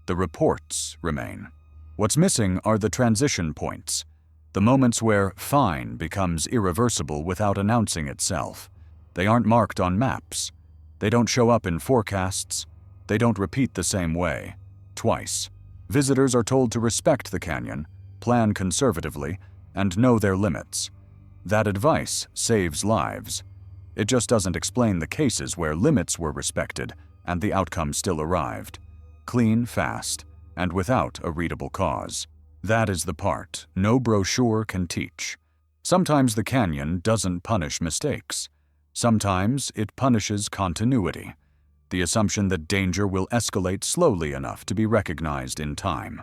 The reports remain. What's missing are the transition points, the moments where fine becomes irreversible without announcing itself. They aren't marked on maps. They don't show up in forecasts. They don't repeat the same way, twice. Visitors are told to respect the canyon, plan conservatively, and know their limits. That advice saves lives. It just doesn't explain the cases where limits were respected and the outcome still arrived. Clean, fast, and without a readable cause. That is the part no brochure can teach. Sometimes the canyon doesn't punish mistakes. Sometimes it punishes continuity, the assumption that danger will escalate slowly enough to be recognized in time.